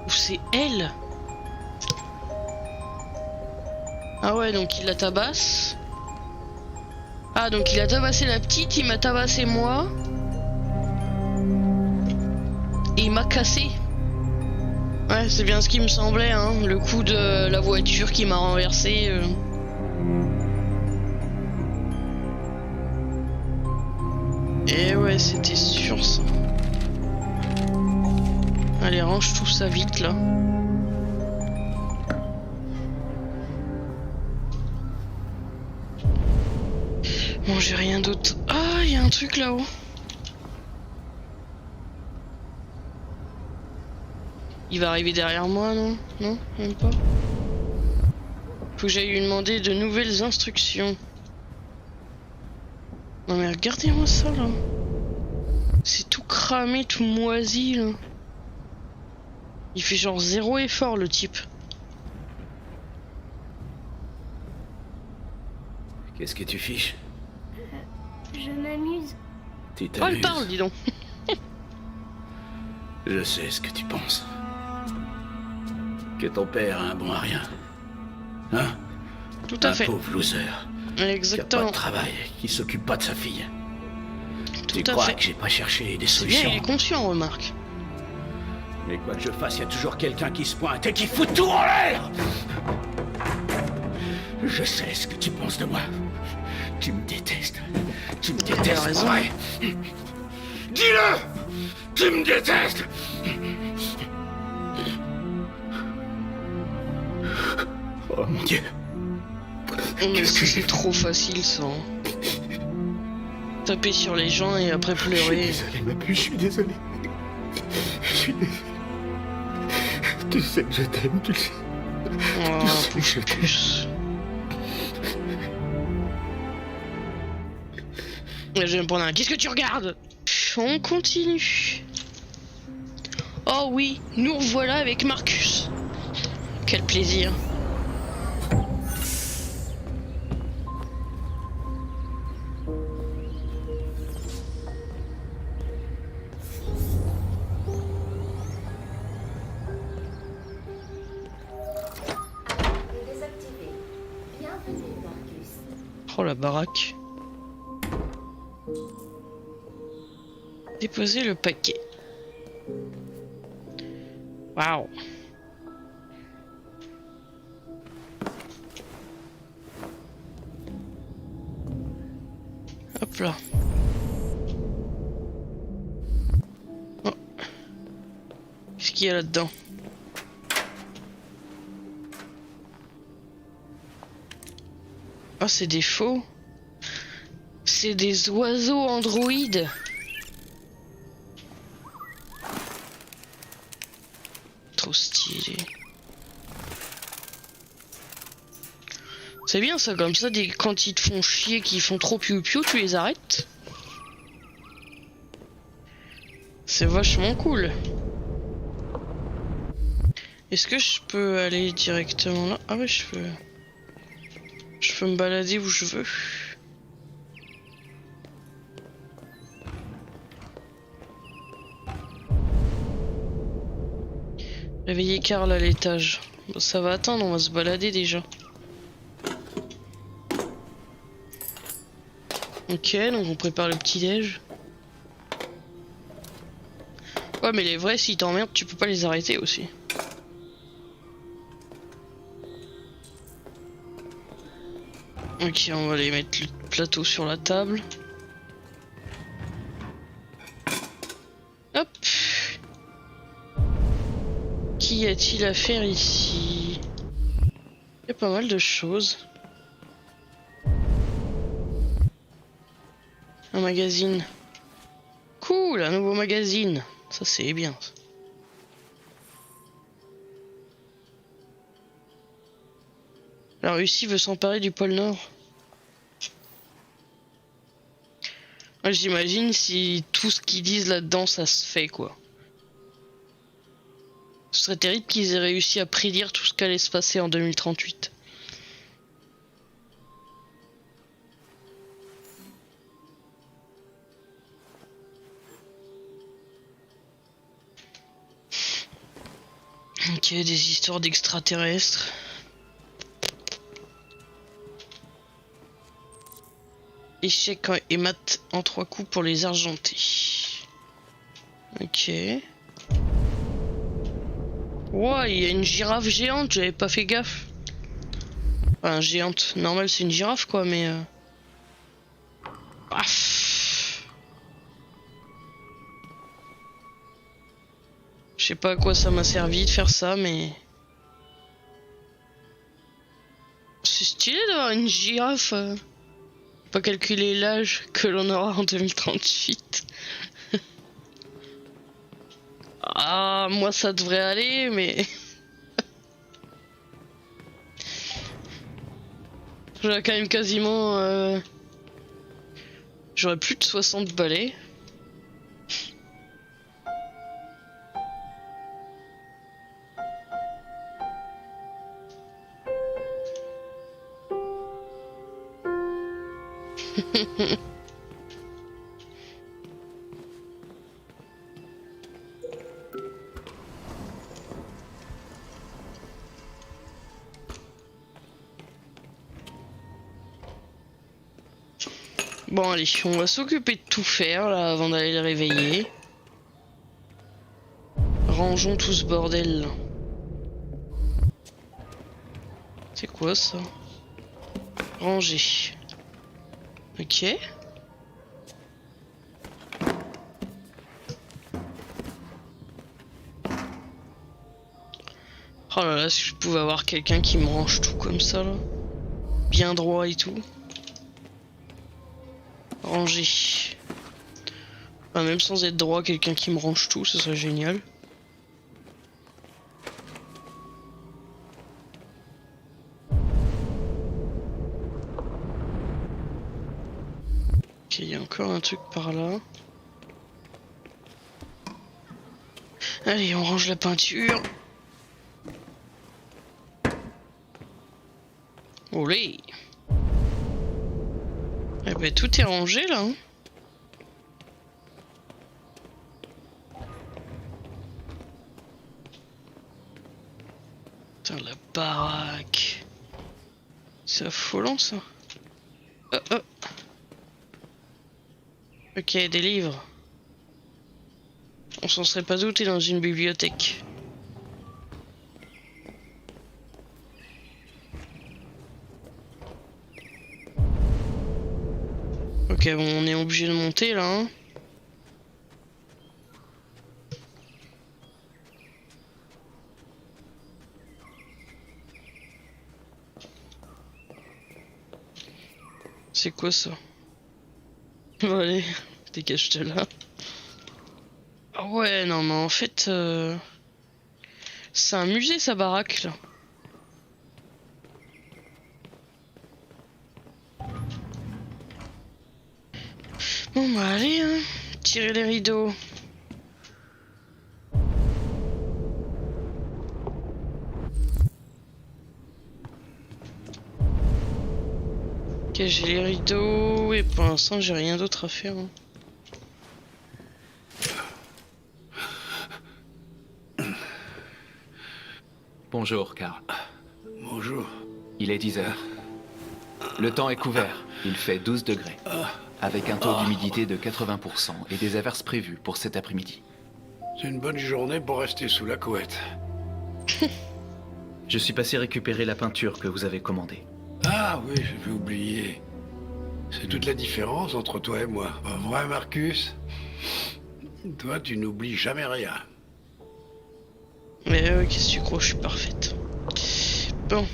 Ou c'est elle? Ah ouais, donc il la tabasse. Ah, donc il a tabassé la petite, il m'a tabassé moi. Et il m'a cassé. Ouais, c'est bien ce qui me semblait, hein. Le coup de la voiture qui m'a renversé. Et ouais, c'était sûr ça. Allez, range tout ça vite là. Bon, j'ai rien d'autre. Ah, il y a un truc là-haut. Il va arriver derrière moi, non? Non, même pas. Faut que j'aille lui demander de nouvelles instructions. Non mais regardez-moi ça là. C'est tout cramé, tout moisi là. Il fait genre 0 effort le type. Qu'est-ce que tu fiches? Je m'amuse. Tu Oh, t'amuses? elle parle, dis donc. Je sais ce que tu penses. Que ton père a un bon à rien. Hein? Tout à fait. Un pauvre loser. Exactement. Qui a pas de travail, qui s'occupe pas de sa fille. Tout tu à crois fait. que j'ai pas cherché des C'est bien, solutions? il est conscient, remarque. Mais quoi que je fasse, il y a toujours quelqu'un qui se pointe et qui fout tout en l'air! Je sais ce que tu penses de moi. Tu me détestes. Tu me détestes, raison. ouais. Dis-le! Tu me détestes! Oh mon Dieu. Mais c'est trop facile ça. taper sur les gens et après pleurer. Je suis désolé, ma puce, je suis désolé. Je suis désolé. Tu sais que je t'aime, tu le sais. Oh, tu sais que je t'aime. Je vais me prendre un. Qu'est-ce que tu regardes? On continue. Oh oui, nous revoilà avec Marcus. Quel plaisir. Désactivé. Bienvenue, Marcus. Oh la baraque. Déposer le paquet. Waouh. Hop là. Oh. Qu'est-ce qu'il y a là-dedans? Ah, c'est des faux. C'est des oiseaux androïdes. Trop stylé. C'est bien ça, comme ça, quand ils te font chier, qu'ils font trop piou-piou, tu les arrêtes. C'est vachement cool. Est-ce que je peux aller directement là? Ah ouais, je peux. Je peux me balader où je veux. Réveiller Karl à l'étage. Bon, ça va attendre, on va se balader déjà. Ok, donc on prépare le petit-déj. Ouais, mais les vrais, s'ils t'emmerdent, tu peux pas les arrêter aussi. Ok, on va aller mettre le plateau sur la table. Hop. Qu'y a-t-il à faire ici? Il y a pas mal de choses. Un magazine. Cool, un nouveau magazine. Ça c'est bien. La Russie veut s'emparer du pôle Nord. Moi j'imagine si tout ce qu'ils disent là-dedans ça se fait quoi. Ce serait terrible qu'ils aient réussi à prédire tout ce qu'allait se passer en 2038. Ok, des histoires d'extraterrestres. Échec et mat en 3 coups pour les argentés. Ok. Wow, il y a une girafe géante, j'avais pas fait gaffe. Enfin, géante, normal c'est une girafe quoi, mais... Paf. Je sais pas à quoi ça m'a servi de faire ça, mais... C'est stylé d'avoir une girafe. Pas calculer l'âge que l'on aura en 2038. Ah, moi ça devrait aller, mais... J'aurais quand même quasiment... J'aurais plus de 60 balais. Bon allez, on va s'occuper de tout faire là avant d'aller les réveiller. Rangeons tout ce bordel là. C'est quoi ça? Ranger. Ok. Oh là là, si je pouvais avoir quelqu'un qui me range tout comme ça là. Bien droit et tout. Ranger. Enfin, même sans être droit, quelqu'un qui me range tout, ce serait génial. Ok, il y a encore un truc par là. Allez, on range la peinture. Olé. Eh ben, tout est rangé là. Hein. Putain, la baraque. C'est affolant ça. Oh. Ok, des livres. On s'en serait pas douté dans une bibliothèque. Ok, bon, on est obligé de monter là. Hein. C'est quoi ça? Bon, allez, dégage-toi là. Ah ouais, non, mais en fait, c'est un musée sa baraque là. Bon bah allez, hein, tirer les rideaux. Ok, j'ai les rideaux et pour l'instant j'ai rien d'autre à faire. Hein. Bonjour, Carl. Bonjour. Il est 10 h. Le temps est couvert. Il fait 12 degrés. Avec un taux d'humidité de 80% et des averses prévues pour cet après-midi. C'est une bonne journée pour rester sous la couette. Je suis passé récupérer la peinture que vous avez commandée. Ah oui, j'avais oublié. C'est toute la différence entre toi et moi. Pas vrai, Marcus? Toi, tu n'oublies jamais rien. Mais qu'est-ce que tu crois, je suis parfaite. Bon.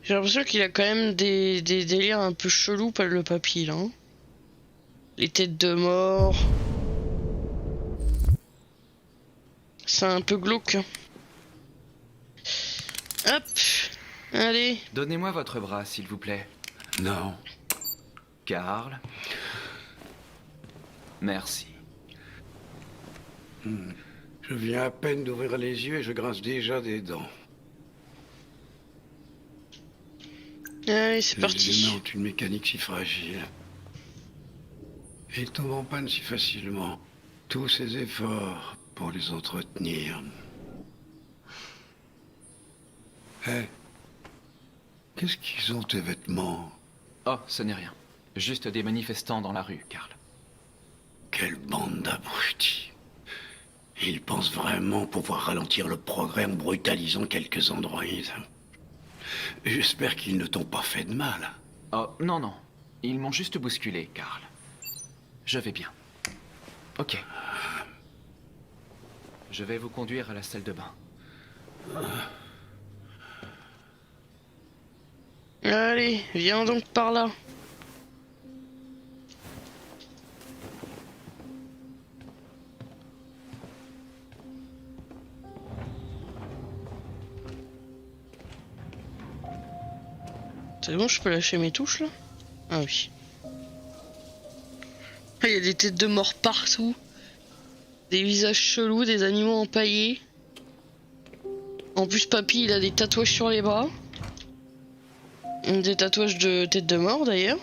J'ai l'impression qu'il a quand même des délires un peu chelous, pas le papy là. Hein. Les têtes de mort. C'est un peu glauque. Hop. Allez. Donnez-moi votre bras, s'il vous plaît. Non. Carl. Merci. Je viens à peine d'ouvrir les yeux et je grince déjà des dents. Allez, c'est parti. Les humains ont une mécanique si fragile. Et ils tombent en panne si facilement. Tous ces efforts pour les entretenir. Hé, qu'est-ce qu'ils ont tes vêtements? Oh, ce n'est rien. Juste des manifestants dans la rue, Carl. Quelle bande d'abrutis. Ils pensent vraiment pouvoir ralentir le progrès en brutalisant quelques androïdes. J'espère qu'ils ne t'ont pas fait de mal. Oh, non, non. Ils m'ont juste bousculé, Carl. Je vais bien. Ok. Je vais vous conduire à la salle de bain. Allez, viens donc par là. C'est bon, je peux lâcher mes touches là? Ah oui. Il y a des têtes de mort partout. Des visages chelous, des animaux empaillés. En plus, papy, il a des tatouages sur les bras. Des tatouages de tête de mort d'ailleurs.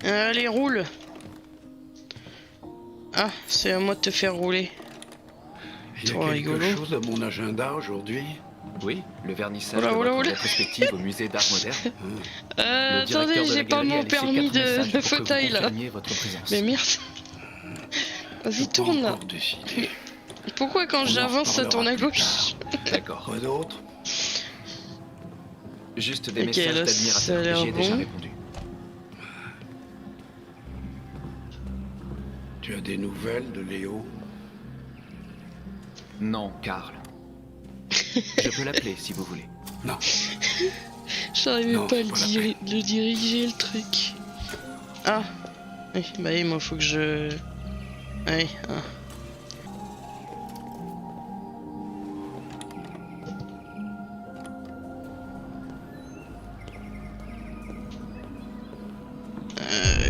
Allez, roule. Ah, c'est à moi de te faire rouler. Il y a quelque chose à mon agenda aujourd'hui? Oui, le vernissage de votre rétrospective au musée d'art moderne. Attendez, j'ai pas mon permis de fauteuil là. Mais merde. Vas-y, tourne là. Pourquoi quand j'avance ça tourne à gauche? D'accord. Quoi d'autre? Juste des messages d'admiration. J'y ai déjà répondu. Tu as des nouvelles de Léo? Non, Karl. Je peux l'appeler si vous voulez. Non. J'arrivais pas à le diriger le truc. Ah. Oui, bah oui, moi faut que je... Allez, ah.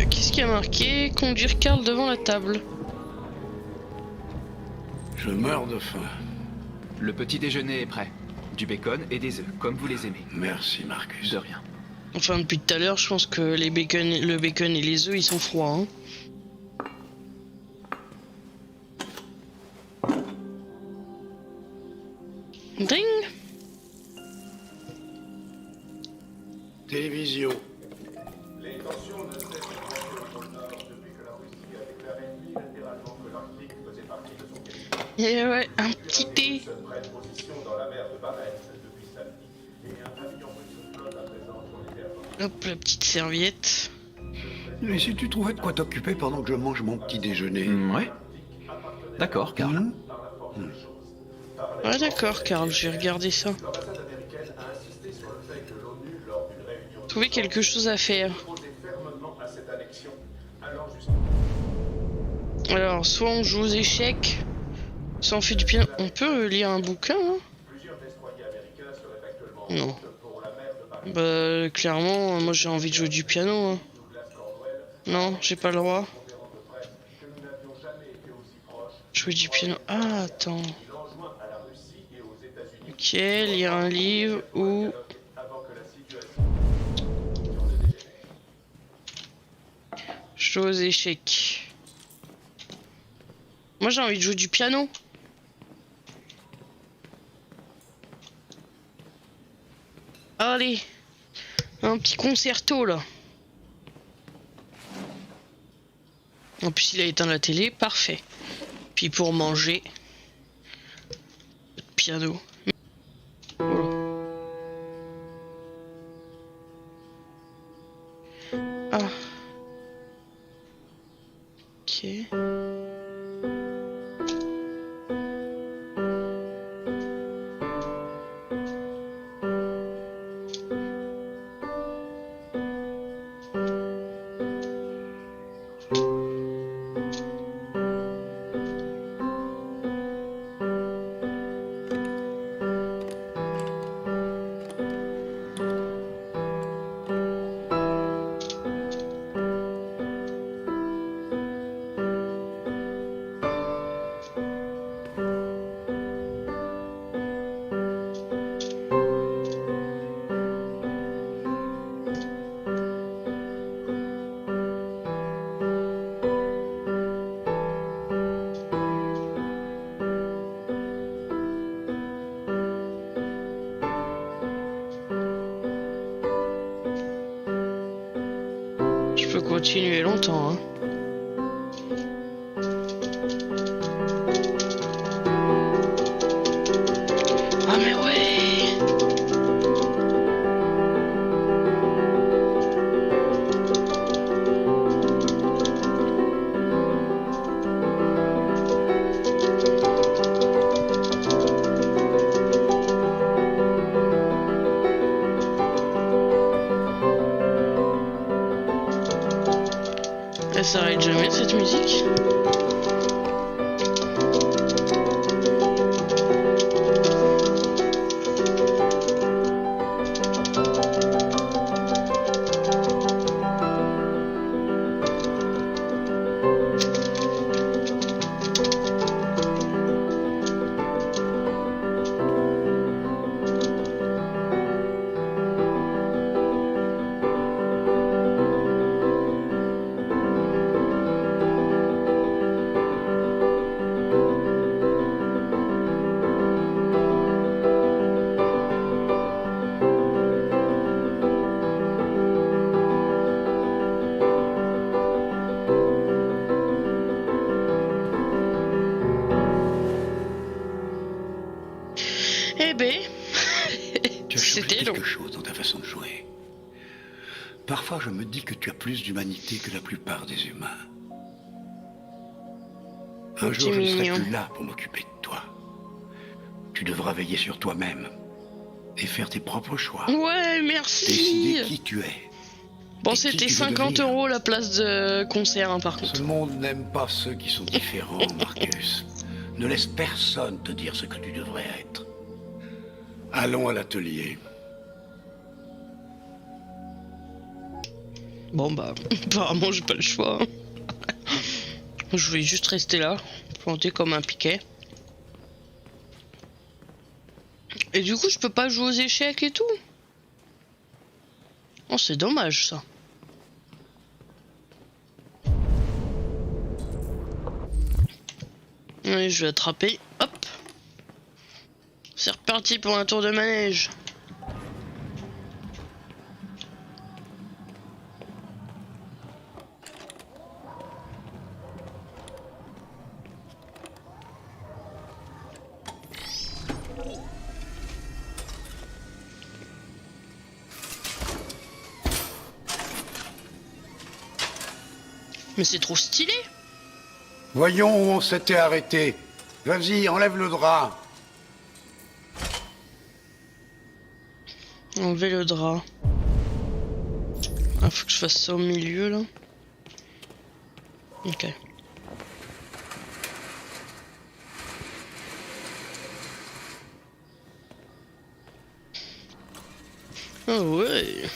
Qu'est-ce qui a marqué? Conduire Karl devant la table. Je meurs de faim. Le petit déjeuner est prêt. Du bacon et des œufs, comme vous les aimez. Merci, Marcus. De rien. Enfin, depuis tout à l'heure, je pense que le bacon et les œufs, ils sont froids. Hein. Ding! Télévision. Les tensions ne cessent de monter au nord depuis que la Russie a déclaré unilatéralement que l'Arctique faisait partie de son territoire. Et ouais, un petit thé. Se prennent position dans la mer de Barents depuis samedi. Et un pavillon russe flotte à présent sur les terres. Hop, la petite serviette. Mais si tu trouvais de quoi t'occuper pendant que je mange mon petit déjeuner. Ouais. D'accord, Karl. Ouais, d'accord, Karl, j'ai regardé ça. L'ambassade américaine a insisté sur le fait que l'ONU, lors d'une réunion... Trouver quelque chose à faire. fermement à cette annexion. Alors, soit on joue aux échecs, soit on fait du piano. On peut lire un bouquin, hein? Non. Bah, clairement, moi j'ai envie de jouer du piano, hein. Non, j'ai pas le droit. Jouer du piano. Ah, attends. Ok, lire un livre ou... Jouer aux échecs. Moi j'ai envie de jouer du piano. Allez. Un petit concerto là. En plus il a éteint la télé, parfait. Puis pour manger, piano. Ah. Ok. Je peux continuer longtemps, hein. Ah mais ouais. Elle s'arrête jamais cette musique. Eh ben, c'était long. Quelque chose dans ta façon de jouer. Parfois, je me dis que tu as plus d'humanité que la plupart des humains. Un jour, je ne serai mignon. plus là pour m'occuper de toi. Tu devras veiller sur toi-même et faire tes propres choix. Ouais, merci. Décider qui tu es. Bon, et qui c'était tu veux 50 devenir. € la place de concert, hein, par contre. Ce monde n'aime pas ceux qui sont différents, Marcus. Ne laisse personne te dire ce que tu devrais être. Allons à l'atelier. Bon bah, apparemment j'ai pas le choix. Je vais juste rester là, planté comme un piquet. Et du coup je peux pas jouer aux échecs et tout. Oh c'est dommage ça. Allez, je vais attraper, hop. C'est reparti pour un tour de manège. Mais c'est trop stylé. Voyons où on s'était arrêté. Vas-y, enlève le drap. Enlever le drap. Ah, faut que je fasse ça au milieu là. Ok. Ah ouais.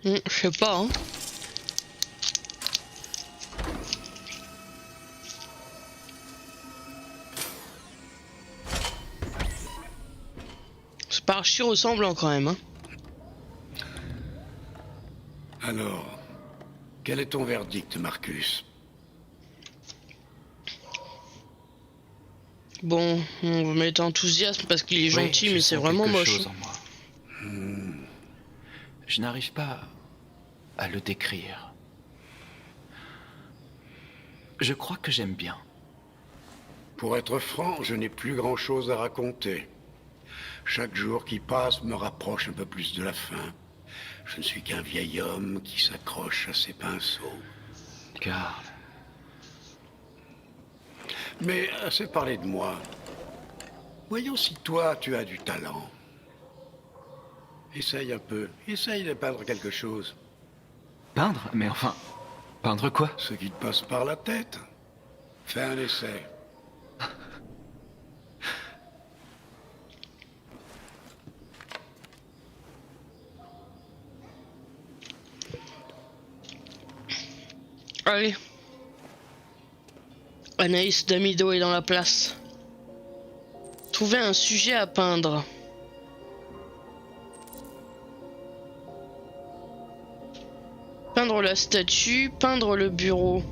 Je sais pas, hein. C'est pas archi ressemblant quand même, hein. Alors, quel est ton verdict, Marcus? Bon, on va mettre enthousiasme parce qu'il est gentil, mais c'est vraiment moche. Je n'arrive pas à le décrire. Je crois que j'aime bien. Pour être franc, je n'ai plus grand-chose à raconter. Chaque jour qui passe me rapproche un peu plus de la fin. Je ne suis qu'un vieil homme qui s'accroche à ses pinceaux. Carl. Mais assez parlé de moi. Voyons si toi, tu as du talent. Essaye un peu. Essaye de peindre quelque chose. Peindre? Mais enfin, peindre quoi? Ce qui te passe par la tête. Fais un essai. Allez. Anaïs Damido est dans la place. Trouver un sujet à peindre. Peindre la statue, peindre le bureau.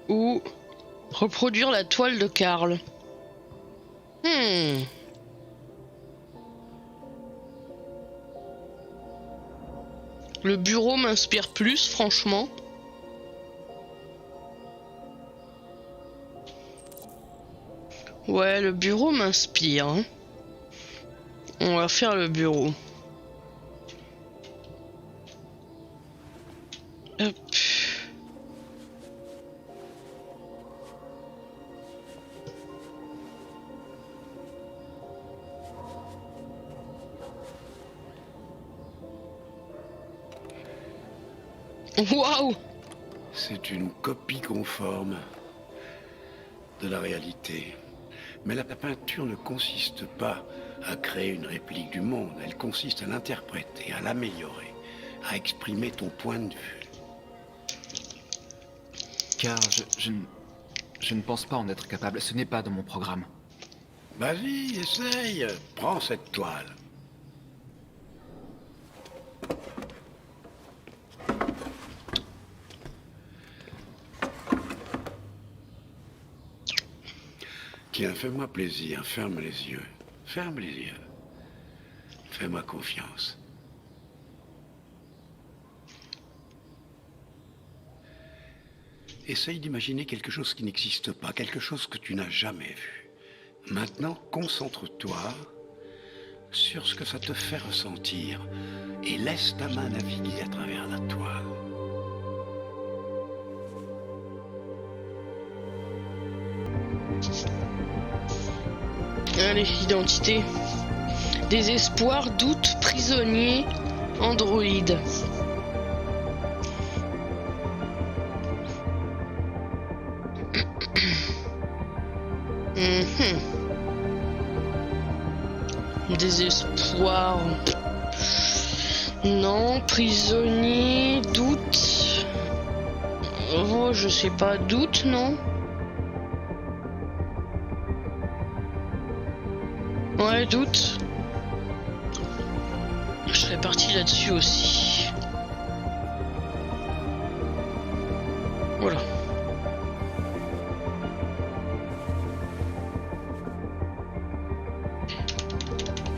Ou reproduire la toile de Karl. Le bureau m'inspire plus, franchement. Ouais, le bureau m'inspire. Hein. On va faire le bureau. Hop. Waouh! C'est une copie conforme de la réalité. Mais la peinture ne consiste pas à créer une réplique du monde. Elle consiste à l'interpréter, à l'améliorer, à exprimer ton point de vue. Car je ne pense pas en être capable. Ce n'est pas dans mon programme. Vas-y, essaye. Prends cette toile. Tiens, fais-moi plaisir, ferme les yeux. Ferme les yeux. Fais-moi confiance. Essaye d'imaginer quelque chose qui n'existe pas, quelque chose que tu n'as jamais vu. Maintenant, concentre-toi sur ce que ça te fait ressentir et laisse ta main naviguer à travers la toile. Allez, identité. Désespoir, doute, prisonnier, androïde. Désespoir. Non, prisonnier, doute. Oh, je sais pas, doute, non? Ouais, doute. Je serais parti là-dessus aussi. Voilà.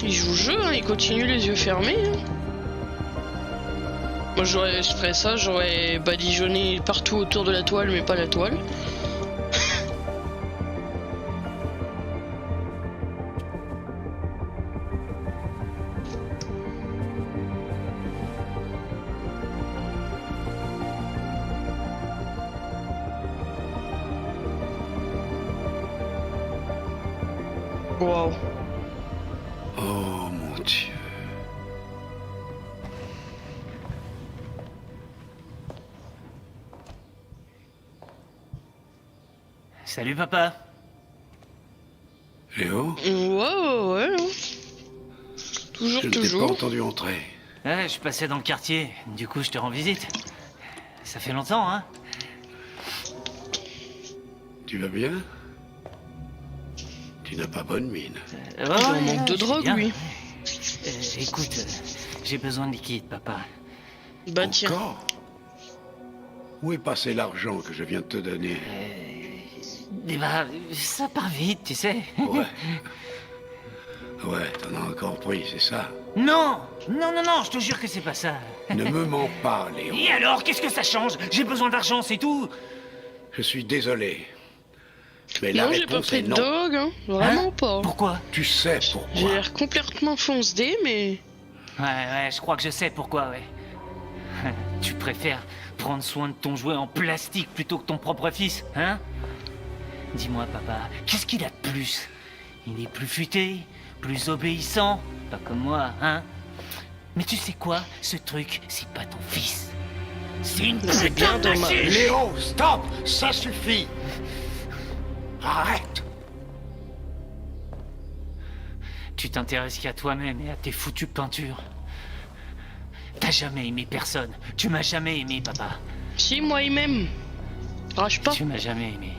Il joue le jeu, hein, il continue les yeux fermés. Hein. Moi je ferais ça, j'aurais badigeonné partout autour de la toile, mais pas la toile. Wow. Oh mon Dieu. Salut papa. Léo? Ouais. Toujours. Je ne t'ai pas entendu entrer. Ouais, je passais dans le quartier, du coup je te rends visite. Ça fait longtemps, hein? Tu vas bien? Tu n'as pas bonne mine. Il en manque de drogue, lui. Écoute, j'ai besoin de liquide, papa. Bah tiens. Encore? Où est passé l'argent que je viens de te donner? Bah, ça part vite, tu sais. Ouais. Ouais, t'en as encore pris, c'est ça? Non, je te jure que c'est pas ça. Ne me mens pas, Léo. Et alors, qu'est-ce que ça change? J'ai besoin d'argent, c'est tout. Je suis désolé. Mais la Non, j'ai pas réponse pris est de non. drogue, hein. Vraiment pas. Pourquoi? Tu sais J'ai pourquoi. l'air complètement fonce-dé, mais... Ouais, je crois que je sais pourquoi, ouais. Tu préfères prendre soin de ton jouet en plastique plutôt que ton propre fils, hein? Dis-moi, papa, qu'est-ce qu'il a de plus? Il est plus futé, plus obéissant, pas comme moi, hein? Mais tu sais quoi? Ce truc, c'est pas ton fils. C'est une putain de machine. Léo, stop! Ça suffit! Arrête! Tu t'intéresses qu'à toi-même et à tes foutues peintures. T'as jamais aimé personne. Tu m'as jamais aimé, papa. Si, moi, il m'aime. Rage pas. Tu m'as jamais aimé.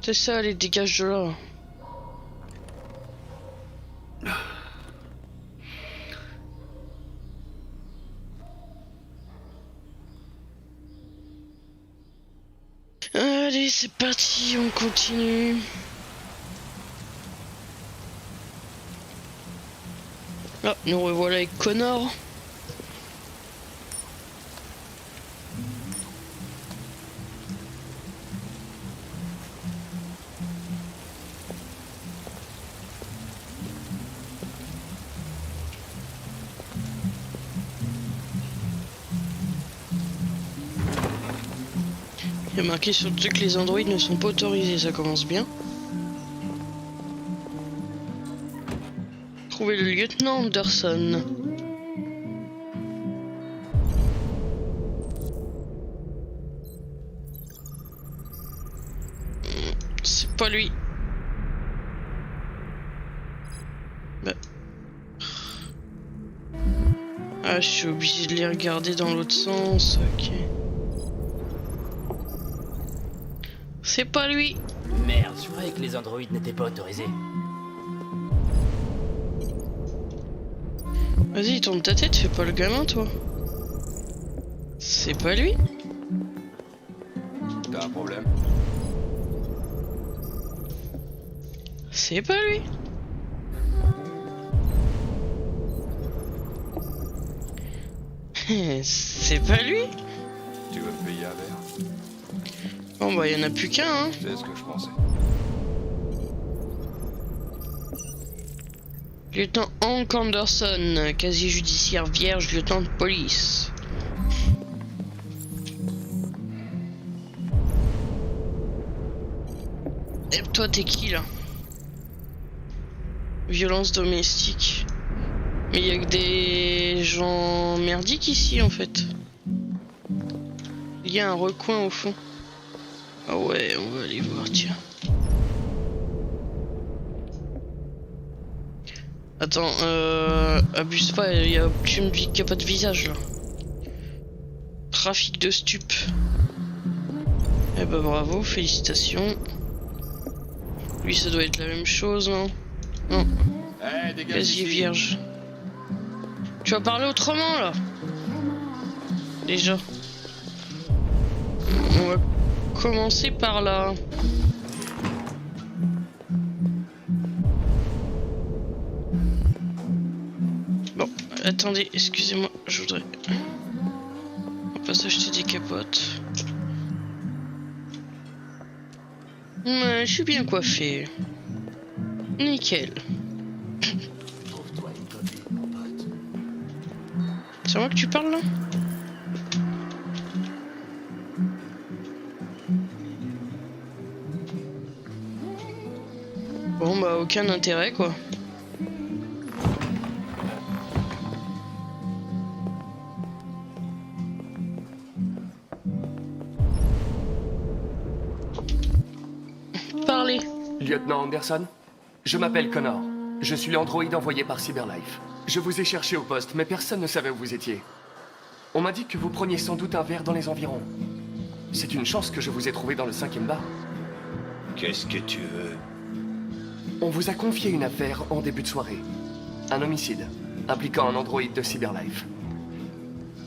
C'est ça, les dégage de là. Allez, c'est parti, on continue. Ah, nous revoilà avec Connor. Il y a marqué sur le truc que les androïdes ne sont pas autorisés, ça commence bien. Trouver le lieutenant Anderson. C'est pas lui. Bah. Ah, je suis obligé de les regarder dans l'autre sens, ok. C'est pas lui. Merde, je croyais que les androïdes n'étaient pas autorisés. Vas-y, tourne ta tête, fais pas le gamin, toi. C'est pas lui? T'as un problème? C'est pas lui. C'est pas lui. Tu veux me payer un verre? Bon bah y'en a plus qu'un hein. C'est ce que je pensais. Lieutenant Hank Anderson, casier judiciaire vierge, lieutenant de police. Et toi t'es qui là? Violence domestique. Mais il y a que des gens merdiques ici en fait. Il y a un recoin au fond. Ah ouais, on va aller voir, tiens. Attends, abuse pas, tu me dis qu'il n'y a pas de visage là. Trafic de stupes. Eh bah bravo, félicitations. Lui ça doit être la même chose, non? Non. Hey, Casier vierge. Tu vas parler autrement là? Déjà. On va commencer par là. Bon, attendez, excusez-moi, je voudrais... On va pas s'acheter des capotes. Ouais, je suis bien coiffé. Nickel. C'est moi que tu parles là? Bon bah aucun intérêt quoi. Parlez. Lieutenant Anderson, je m'appelle Connor. Je suis l'androïde envoyé par Cyberlife. Je vous ai cherché au poste, mais personne ne savait où vous étiez. On m'a dit que vous preniez sans doute un verre dans les environs. C'est une chance que je vous ai trouvé dans le 5e bar. Qu'est-ce que tu veux? On vous a confié une affaire en début de soirée. Un homicide, impliquant un androïde de Cyberlife.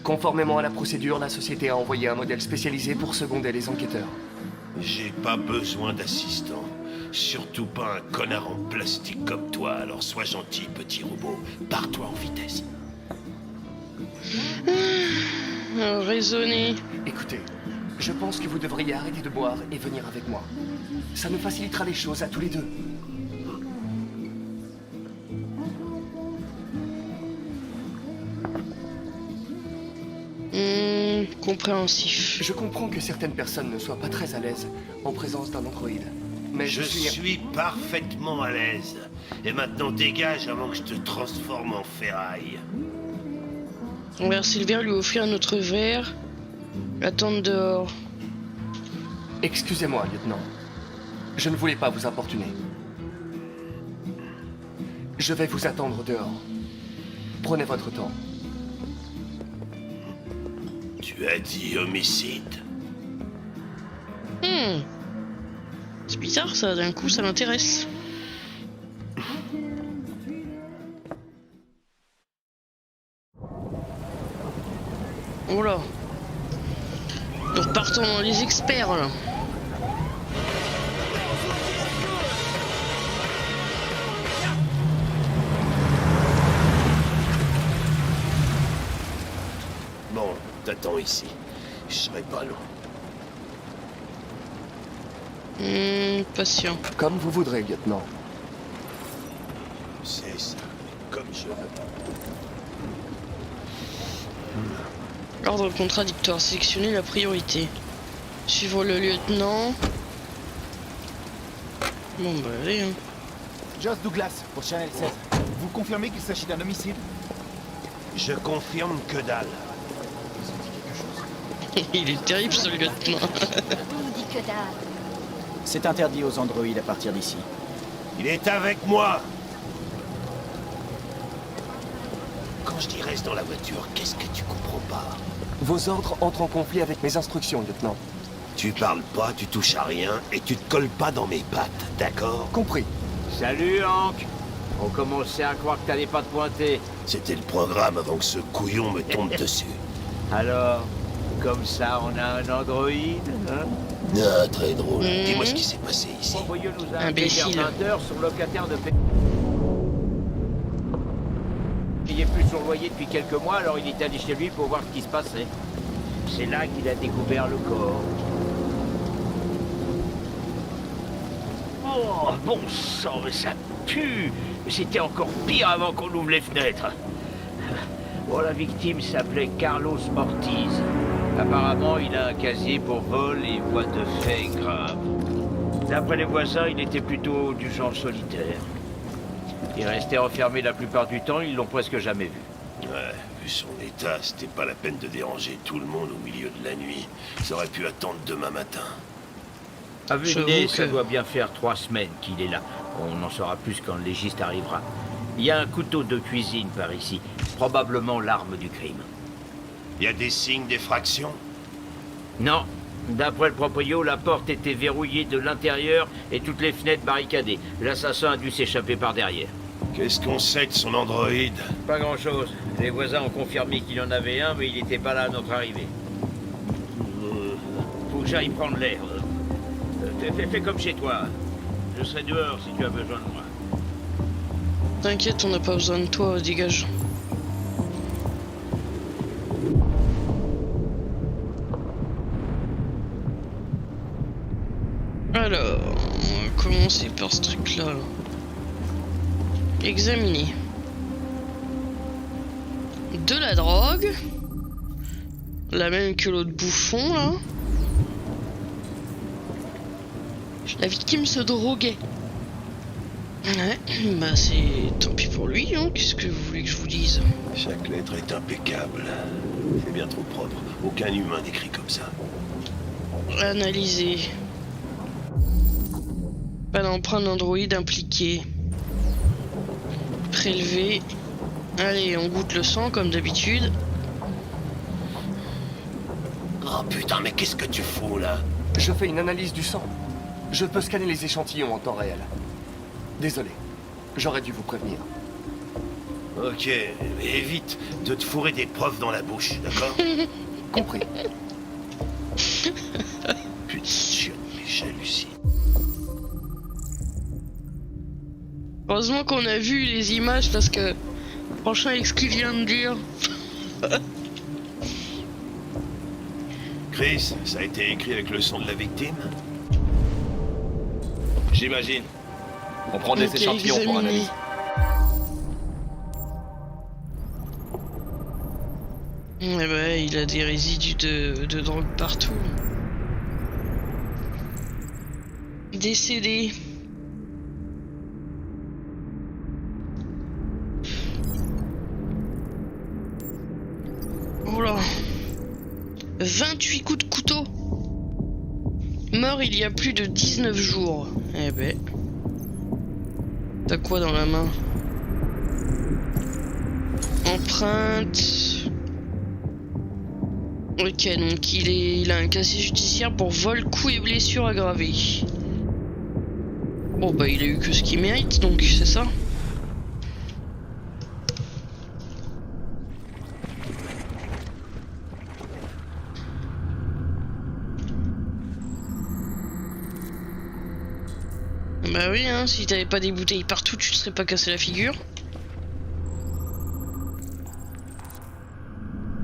Conformément à la procédure, la société a envoyé un modèle spécialisé pour seconder les enquêteurs. J'ai pas besoin d'assistant. Surtout pas un connard en plastique comme toi, alors sois gentil, petit robot. Pars-toi en vitesse. Raisonner. Écoutez, je pense que vous devriez arrêter de boire et venir avec moi. Ça nous facilitera les choses à tous les deux. Compréhensif. Je comprends que certaines personnes ne soient pas très à l'aise en présence d'un androïde. Mais je suis parfaitement à l'aise. Et maintenant dégage avant que je te transforme en ferraille. Envers Silver lui offrir un autre verre. Attendre dehors. Excusez-moi, lieutenant. Je ne voulais pas vous importuner. Je vais vous attendre dehors. Prenez votre temps. Tu as dit homicide. C'est bizarre ça, d'un coup ça m'intéresse. Oh là. Nous repartons dans les experts là. Bon, t'attends ici. Je serai pas long. Patient. Comme vous voudrez, lieutenant. C'est ça, comme je veux. Ordre contradictoire. Sélectionnez la priorité. Suivre le lieutenant. Bon bah allez hein. Joss Douglas, pour Channel 16. Vous confirmez qu'il s'agit d'un homicide? Je confirme que dalle. Il est terrible ce lieutenant. On dit que dalle. C'est interdit aux androïdes à partir d'ici. Il est avec moi. Quand je dis reste dans la voiture, qu'est-ce que tu comprends pas? Vos ordres entrent en conflit avec mes instructions, lieutenant. Tu parles pas, tu touches à rien, et tu te colles pas dans mes pattes, d'accord? Compris. Salut, Hank. On commençait à croire que t'allais pas te pointer. C'était le programme avant que ce couillon me tombe dessus. Alors, comme ça, on a un androïde, hein? Ah, très drôle. Dis-moi ce qui s'est passé ici. Nous a imbécile. 20 heures sur locataire de payait plus son loyer depuis quelques mois, alors il est allé chez lui pour voir ce qui se passait. C'est là qu'il a découvert le corps. Oh, bon sang, mais ça pue! C'était encore pire avant qu'on ouvre les fenêtres. Bon, la victime s'appelait Carlos Ortiz. Apparemment, il a un casier pour vol et voies de fait graves. D'après les voisins, il était plutôt du genre solitaire. Il restait enfermé la plupart du temps, ils l'ont presque jamais vu. Ouais, vu son état, c'était pas la peine de déranger tout le monde au milieu de la nuit. Ça aurait pu attendre demain matin. À vue de nez, ça doit bien faire 3 semaines qu'il est là. On en saura plus quand le légiste arrivera. Il y a un couteau de cuisine par ici, probablement l'arme du crime. Il y a des signes d'effraction? Non. D'après le proprio, la porte était verrouillée de l'intérieur et toutes les fenêtres barricadées. L'assassin a dû s'échapper par derrière. Qu'est-ce qu'on sait de son androïde? Pas grand-chose. Les voisins ont confirmé qu'il y en avait un, mais il n'était pas là à notre arrivée. Faut que j'aille prendre l'air. Fais comme chez toi. Je serai dehors si tu as besoin de moi. T'inquiète, on n'a pas besoin de toi, dégage. Alors, on va commencer par ce truc-là. Examiner. De la drogue. La même que l'autre bouffon, là. La victime se droguait. Ouais, bah c'est... tant pis pour lui, hein. Qu'est-ce que vous voulez que je vous dise? Chaque lettre est impeccable. C'est bien trop propre. Aucun humain n'écrit comme ça. Analyser. Pas d'empreinte d'Android impliquée. Prélever. Allez, on goûte le sang comme d'habitude. Oh putain, mais qu'est-ce que tu fous là? Je fais une analyse du sang. Je peux scanner les échantillons en temps réel. Désolé, j'aurais dû vous prévenir. Ok, mais évite de te fourrer des preuves dans la bouche, d'accord? Compris. Putain de chien, mais j'hallucine. Heureusement qu'on a vu les images parce que franchement avec ce qu'il vient de dire. Chris, ça a été écrit avec le son de la victime? J'imagine. On prend des échantillons pour analyse. Ouais bah il a des résidus de drogue partout. Décédé. Oh là. 28 coups de couteau. Mort il y a plus de 19 jours. Eh ben. T'as quoi dans la main? Empreinte. Ok, donc il a un casier judiciaire pour vol, coup et blessure aggravée. Bon bah il a eu que ce qu'il mérite, donc c'est ça. Bah oui, hein, si t'avais pas des bouteilles partout, tu te serais pas cassé la figure.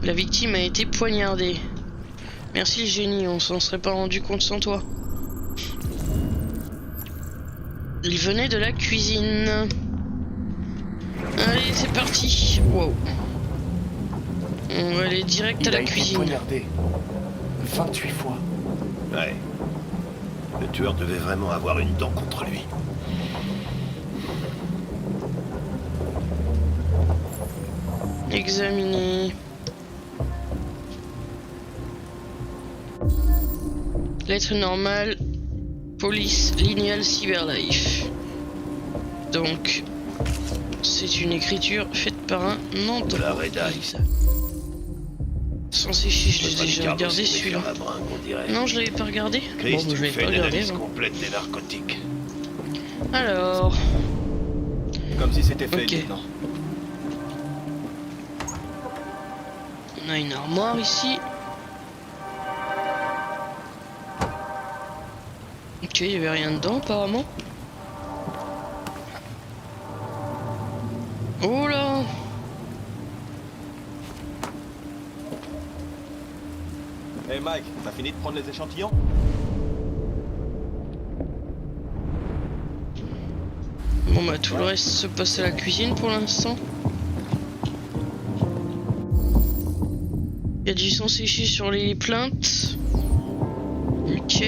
La victime a été poignardée. Merci le génie, on s'en serait pas rendu compte sans toi. Il venait de la cuisine. Allez, c'est parti. Wow. On va aller direct à la cuisine. Poignardé 28 fois. Ouais. Le tueur devait vraiment avoir une dent contre lui. Examiner. Lettre normale. Police linéale Cyberlife. Donc, c'est une écriture faite par un androïde. Sans sécher, je l'ai déjà regardé celui-là. Non, je l'avais pas regardé. Chris, Bon, bah, tu je l'avais fais pas une regardé. analyse Bon. complète des narcotiques. Alors. Comme si c'était fait, Ok. lieutenant. On a une armoire ici. Ok, il y avait rien dedans apparemment. Oh là! Hey Mike, t'as fini de prendre les échantillons? Bon bah tout le reste se passe à la cuisine pour l'instant. Il y a du sang séché sur les plaintes. Ok.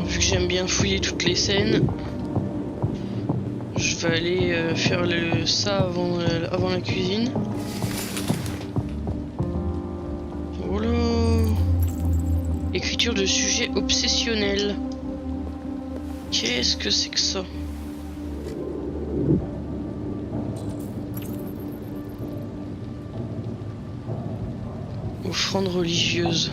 Vu que j'aime bien fouiller toutes les scènes, je vais aller faire ça avant la cuisine. Oh là! Écriture de sujet obsessionnel. Qu'est-ce que c'est que ça? Offrande religieuse.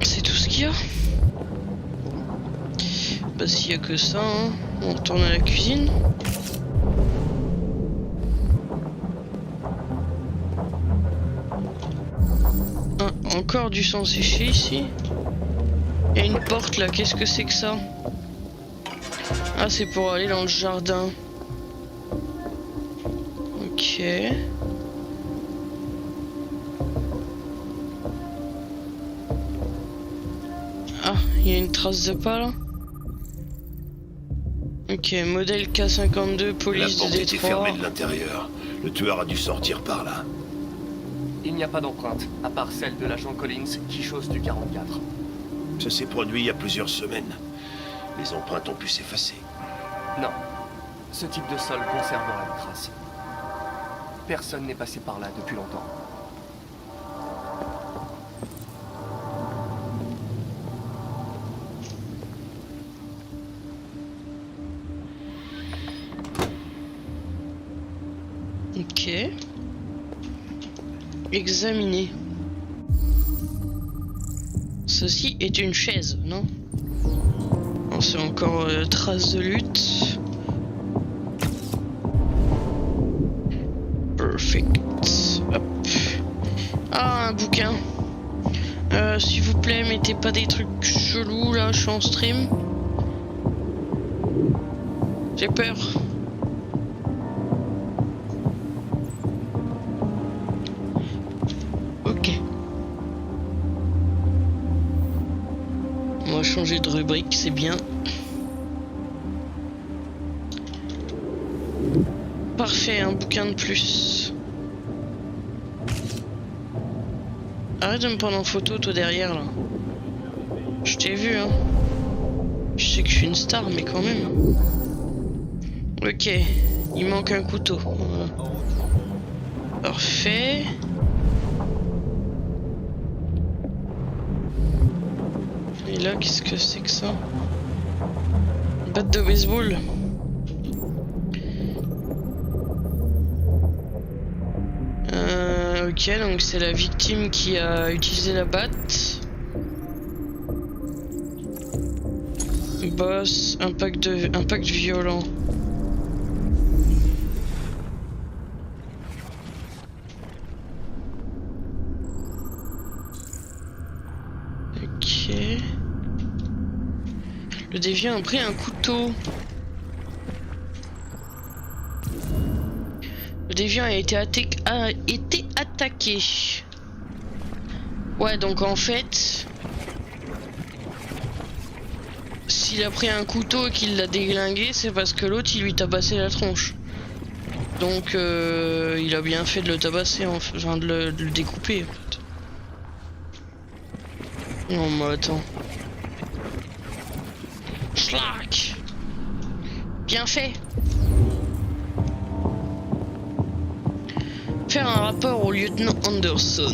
C'est tout ce qu'il y a? Bah s'il y a que ça, hein, on retourne à la cuisine. Ah, encore du sang séché ici. Il y a une porte là, qu'est-ce que c'est que ça? Ah, c'est pour aller dans le jardin. Ok. Ah, il y a une trace de pas là. Ok, modèle K52, La police de porte était Détroit. fermée de l'intérieur. Le tueur a dû sortir par là. Il n'y a pas d'empreinte, à part celle de l'agent Collins qui chausse du 44. Ça s'est produit il y a plusieurs semaines. Les empreintes ont pu s'effacer. Non. Ce type de sol conservera une trace. Personne n'est passé par là depuis longtemps. Ok. Examiner. Ceci est une chaise, non? Non, c'est encore trace de lutte. Perfect. Hop. Ah, un bouquin. S'il vous plaît, mettez pas des trucs chelous là, je suis en stream. J'ai peur. Ok. On va changer de rubrique, c'est bien. Parfait, un bouquin de plus. Arrête de me prendre en photo, toi derrière là. Je t'ai vu, hein. Je sais que je suis une star, mais quand même. Ok, il manque un couteau. Voilà. Parfait. Et là, qu'est-ce que c'est que ça? Batte de baseball. Ok, donc c'est la victime qui a utilisé la batte. Boss, impact violent. Ok. Le déviant a pris un couteau. Le déviant a été attaqué. Ouais, donc en fait, s'il a pris un couteau et qu'il l'a déglingué, c'est parce que l'autre il lui tabassait la tronche. Donc il a bien fait de le tabasser, enfin de le découper en fait. Non mais attends. Schlack. Bien fait. Faire un rapport au lieutenant Anderson.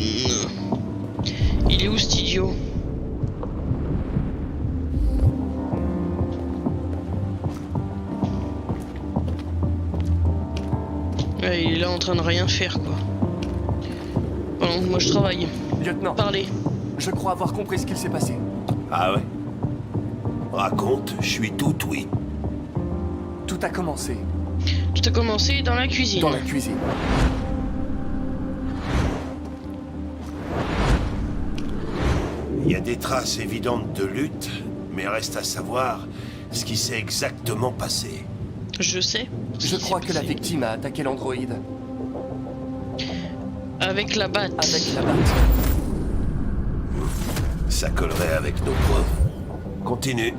Il est où cet idiot? Ouais, il est là en train de rien faire quoi. Bon, moi je travaille. Lieutenant. Parlez. Je crois avoir compris ce qu'il s'est passé. Ah ouais? Raconte, je suis tout oui. Tout a commencé. Tout a commencé dans la cuisine. Dans la cuisine. Il y a des traces évidentes de lutte, mais reste à savoir ce qui s'est exactement passé. Je sais. Je crois que la victime a attaqué l'androïde. Avec la batte. Avec la batte. Ça collerait avec nos preuves. Continue.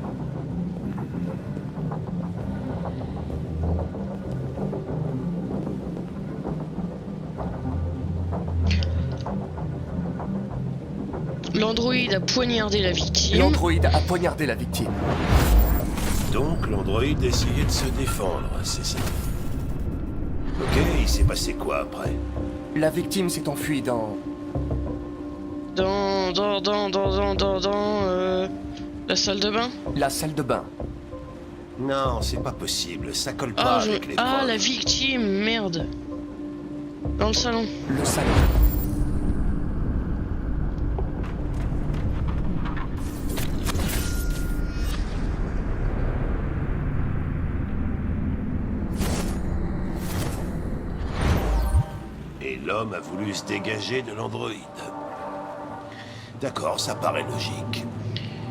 L'androïde a poignardé la victime. L'androïde a poignardé la victime. Donc l'androïde essayait de se défendre, c'est ça. Ok, il s'est passé quoi après? La victime s'est enfuie dans la salle de bain. La salle de bain. Non, c'est pas possible, ça colle pas avec les Ah, preuves. la victime, merde. Dans le salon. Le salon. Et l'homme a voulu se dégager de l'androïde. D'accord, ça paraît logique.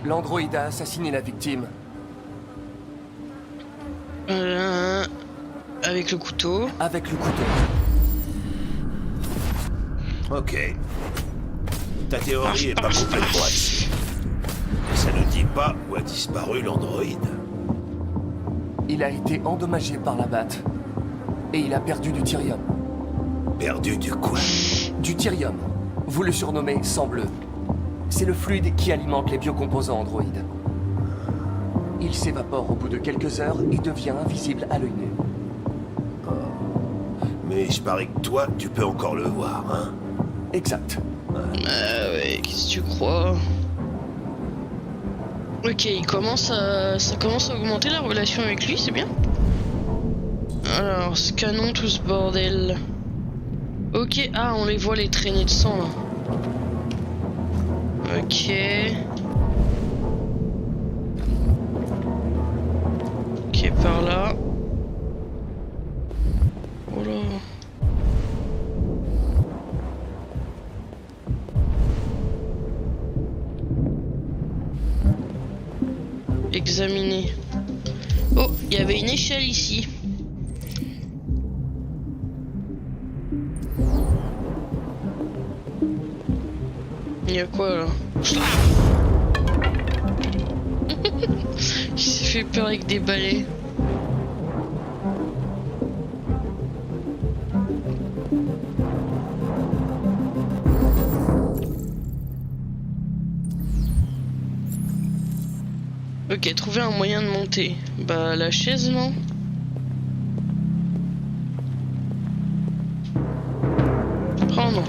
L'androïde a assassiné la victime. Avec le couteau. Avec le couteau. Ok. Ta théorie est pas complètement active. Mais ça ne dit pas où a disparu l'androïde. Il a été endommagé par la batte. Et il a perdu du Tyrium. Perdu du quoi? Du Tyrium. Vous le surnommez sang bleu. C'est le fluide qui alimente les biocomposants androïdes. Il s'évapore au bout de quelques heures et devient invisible à l'œil nu. Mais je parie que toi, tu peux encore le voir, hein? Exact. Ouais, qu'est-ce que tu crois? Ok, ça commence à augmenter la relation avec lui, c'est bien. Alors, scannons tout ce bordel. Ok, ah, on les voit les traînées de sang là. Ok. Ok, par là. Oh là. Examiner. Oh, il y avait une échelle ici. Il y a quoi là? Il s'est fait peur avec des balais. Ok, trouver un moyen de monter. Bah la chaise non? Prendre.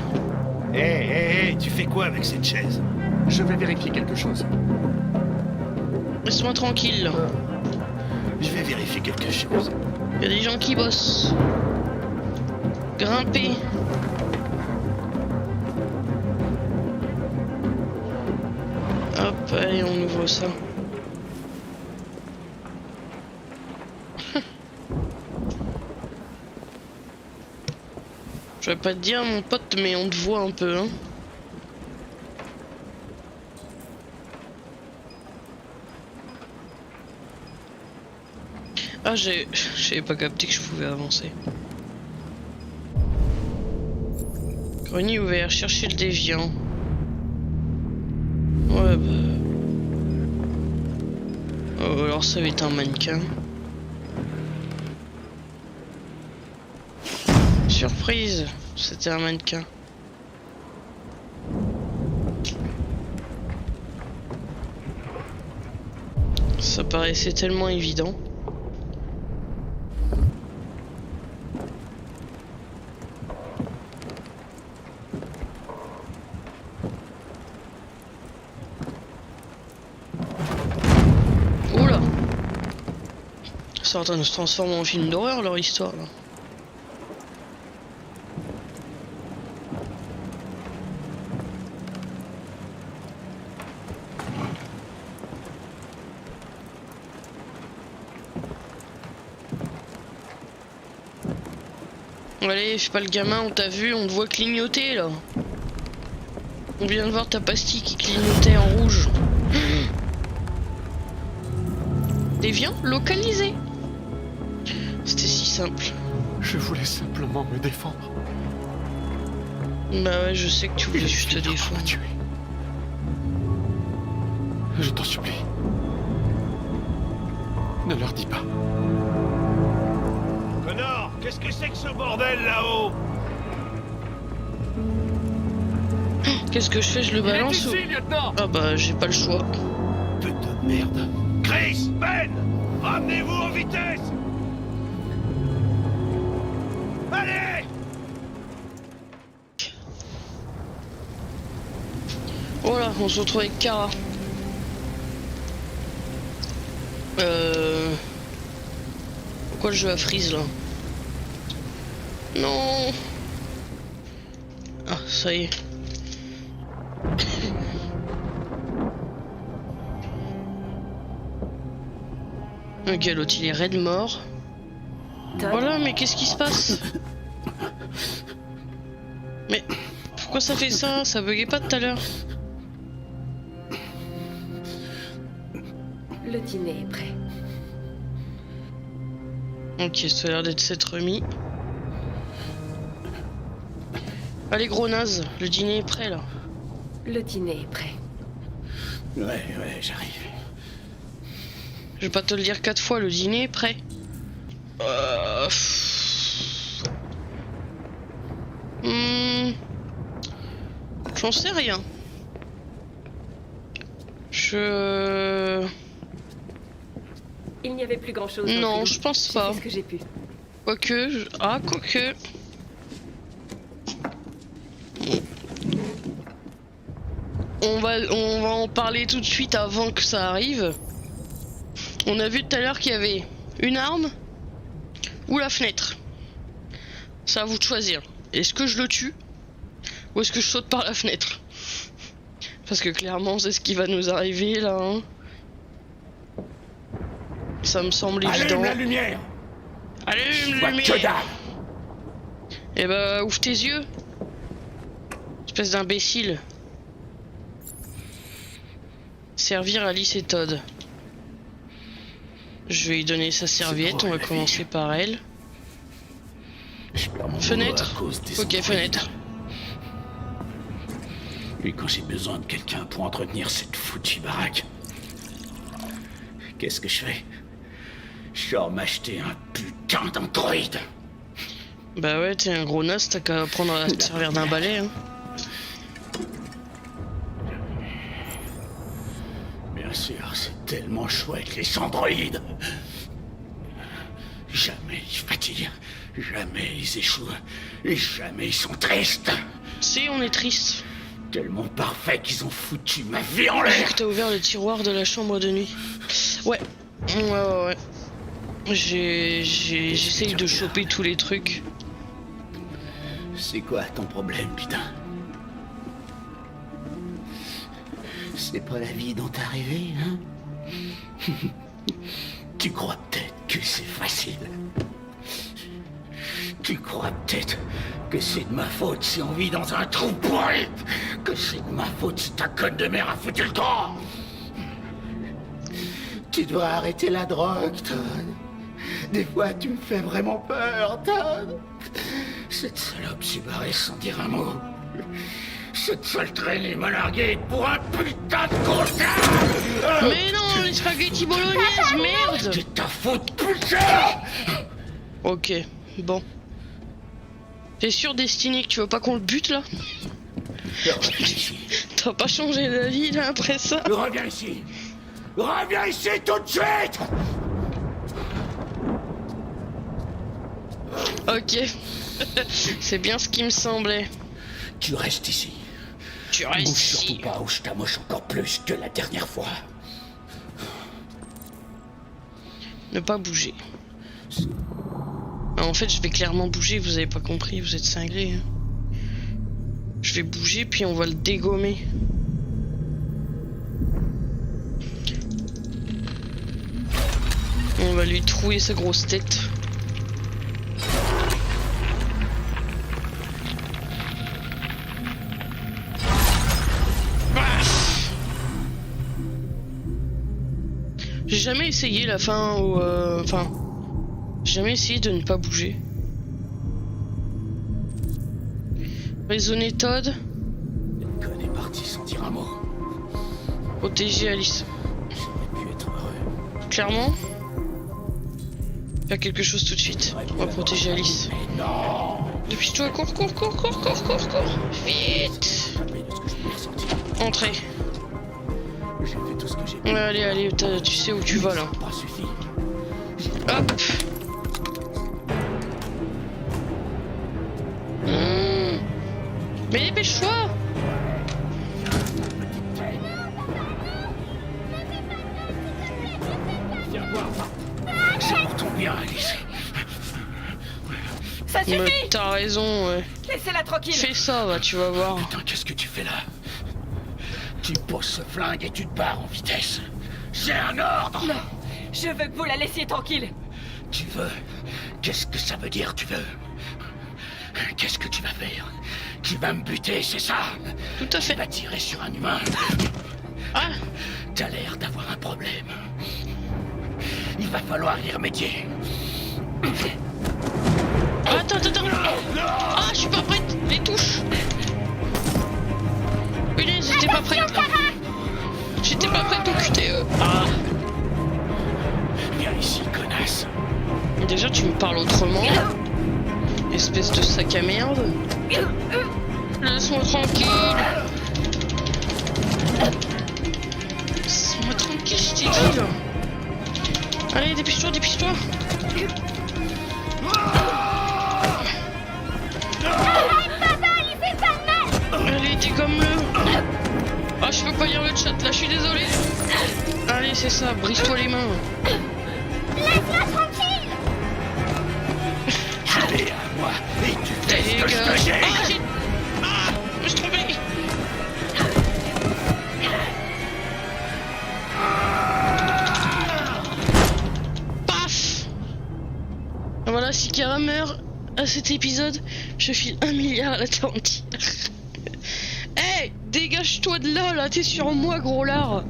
Hé, tu fais quoi avec cette chaise? Je vais vérifier quelque chose. Laisse-moi tranquille là. Je vais vérifier quelque chose. Il y a des gens qui bossent. Grimper. Hop, allez, on ouvre ça. Je vais pas te dire mon pote, mais on te voit un peu, hein. Ah, j'avais pas capté que je pouvais avancer. Grenier ouvert, chercher le déviant. Ouais, bah... Oh, alors ça va être un mannequin. Surprise, c'était un mannequin. Ça paraissait tellement évident. c'est en train de se transformer en film d'horreur leur histoire là. Allez, fais pas le gamin, on t'a vu, on te voit clignoter là. On vient de voir ta pastille qui clignotait en rouge. Déviant localisé. C'était si simple. Je voulais simplement me défendre. Bah ouais, je sais que tu voulais juste te défendre. Je t'en supplie. Ne leur dis pas. Connor, qu'est-ce que c'est que ce bordel là-haut? Qu'est-ce que je fais? Je le balance ou... Ah bah j'ai pas le choix. Putain de merde. Chris, Ben, ramenez-vous en vitesse. Allez! Voilà, on se retrouve avec Kara. Pourquoi le jeu a freeze là? Non. Ah, ça y est. Ok, l'autre il est raide mort. Voilà, mais qu'est-ce qui se passe? Mais pourquoi ça fait ça? Ça buguait pas tout à l'heure. Le dîner est prêt. Ok, ça a l'air d'être s'être remis. Allez gros naze, le dîner est prêt là. Le dîner est prêt. Ouais, j'arrive. Je vais pas te le dire 4 fois, le dîner est prêt. J'en sais rien. Il n'y avait plus grand chose. Non, je pense pas. Ce que j'ai pu. Quoique. Ah, quoique. On va en parler tout de suite avant que ça arrive. On a vu tout à l'heure qu'il y avait une arme ou la fenêtre. C'est à vous de choisir. Est-ce que je le tue ou est-ce que je saute par la fenêtre? Parce que clairement c'est ce qui va nous arriver là. Hein. Ça me semble évident. Allume la lumière. Allume la lumière. Eh bah ouvre tes yeux. Espèce d'imbécile. Servir Alice et Todd. Je vais lui donner sa serviette, on va commencer par elle. Fenêtre. Ok, fenêtre. Et quand j'ai besoin de quelqu'un pour entretenir cette foutue baraque, qu'est-ce que je fais? Je sors m'acheter un putain d'androïde. Bah ouais, t'es un gros naze, t'as qu'à apprendre à te servir d'un balai. Hein. Bien sûr, c'est tellement chouette les androïdes. Jamais ils fatiguent, jamais ils échouent, et jamais ils sont tristes. Si, on est triste. Tellement parfait qu'ils ont foutu ma vie en l'air. T'as ouvert le tiroir de la chambre de nuit. Ouais. J'essaye de choper tous les trucs. C'est quoi ton problème, putain? C'est pas la vie dont t'es arrivé, hein? Tu crois peut-être que c'est facile. Tu crois peut-être que c'est de ma faute si on vit dans un trou pourri. Que c'est de ma faute si ta conne de mère a foutu le camp. Tu devrais arrêter la drogue, Todd. Des fois, tu me fais vraiment peur, Todd. Cette salope s'est barrée sans dire un mot. Cette sale traînée m'a largué pour un putain de concert. Mais non, les spaghettis bolognaises, merde. C'est ta faute, putain. Ok, bon. T'es sûr, Destiny, que tu veux pas qu'on le bute, là? T'as pas changé d'avis, là, après ça? Reviens ici. Reviens ici tout de suite. Ok. C'est bien ce qui me semblait. Tu restes ici. Tu restes Bouge ici. surtout pas ou je t'amoche encore plus que la dernière fois. Ne pas bouger. Ah, en fait, je vais clairement bouger, vous avez pas compris, vous êtes cinglés. Hein. Je vais bouger, puis on va le dégommer. On va lui trouer sa grosse tête. J'ai jamais essayé la fin ou enfin, j'ai jamais essayé de ne pas bouger. Raisonner Todd. Le con est parti sans dire un mot. Protéger Alice. J'aurais pu être heureux. Clairement. Faire quelque chose tout de suite. On va protéger Alice. Non. Dépêche-toi, cours. Vite. Entrez. J'ai fait tout ce que j'ai pu. Allez, tu sais où tu vas là. Pas suffi. Hop. Mais dépêche-toi. Viens voir. C'est pour ton bien, Alice. Ça suffit. Mais t'as raison, ouais. Laissez-la tranquille. Fais ça, va, tu vas voir. Putain, qu'est-ce que tu fais là? Tu poses ce flingue et tu te barres en vitesse. J'ai un ordre. Non, je veux que vous la laissiez tranquille. Tu veux? Qu'est-ce que ça veut dire, tu veux? Qu'est-ce que tu vas faire? Tu vas me buter, c'est ça? Tout à fait. Tu vas tirer sur un humain. Ah. T'as l'air d'avoir un problème. Il va falloir y remédier. Attends. Ah, je suis pas prête. Les touches. Punaise, j'étais pas prête. J'étais pas prête au QTE. Ah. Viens ici, connasse. Déjà, tu me parles autrement. Espèce de sac à merde. Laisse-moi tranquille. Laisse-moi tranquille, je t'ai dit là. Allez, dépêche-toi. Allez, dégomme-le. Ah, je peux pas lire le chat là, je suis désolé. Allez, c'est ça, brise-toi les mains. Laisse-la tranquille. Allez, à moi, et tu fais ce que je te dis. Je me suis trompé. Paf. Voilà, si Kara meurt à cet épisode, je file 1 milliard à la terre entière. Hey, dégage-toi de là, t'es sur moi, gros lard.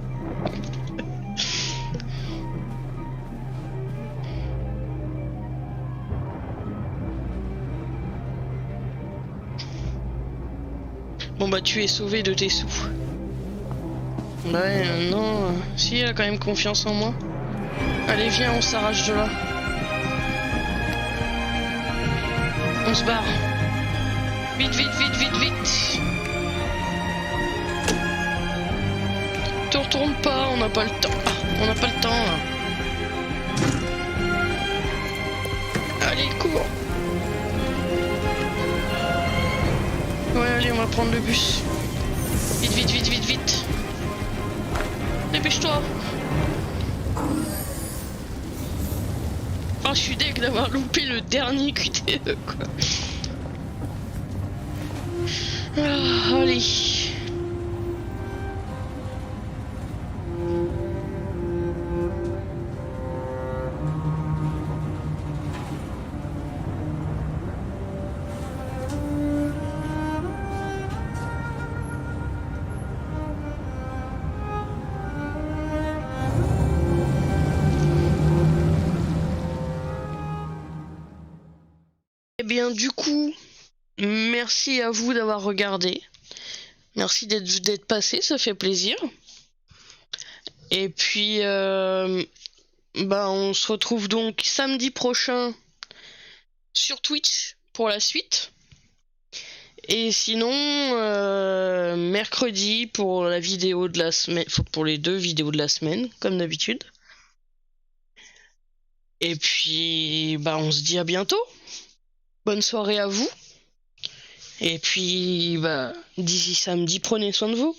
Bon bah tu es sauvé de tes sous. Ouais, non, si elle a quand même confiance en moi. Allez viens, on s'arrache de là. On se barre. Vite. Te retourne pas, on n'a pas le temps. On n'a pas le temps là. Allez, cours. Ouais, allez, on va prendre le bus. Vite. Dépêche-toi. Oh, je suis deg d'avoir loupé le dernier QTE, quoi. Ah, allez. Eh bien, du coup, merci à vous d'avoir regardé. Merci d'être passé, ça fait plaisir. Et puis, on se retrouve donc samedi prochain sur Twitch pour la suite. Et sinon, mercredi pour la vidéo de la semaine, pour les 2 vidéos de la semaine, comme d'habitude. Et puis, on se dit à bientôt. Bonne soirée à vous. Et puis, d'ici samedi, prenez soin de vous.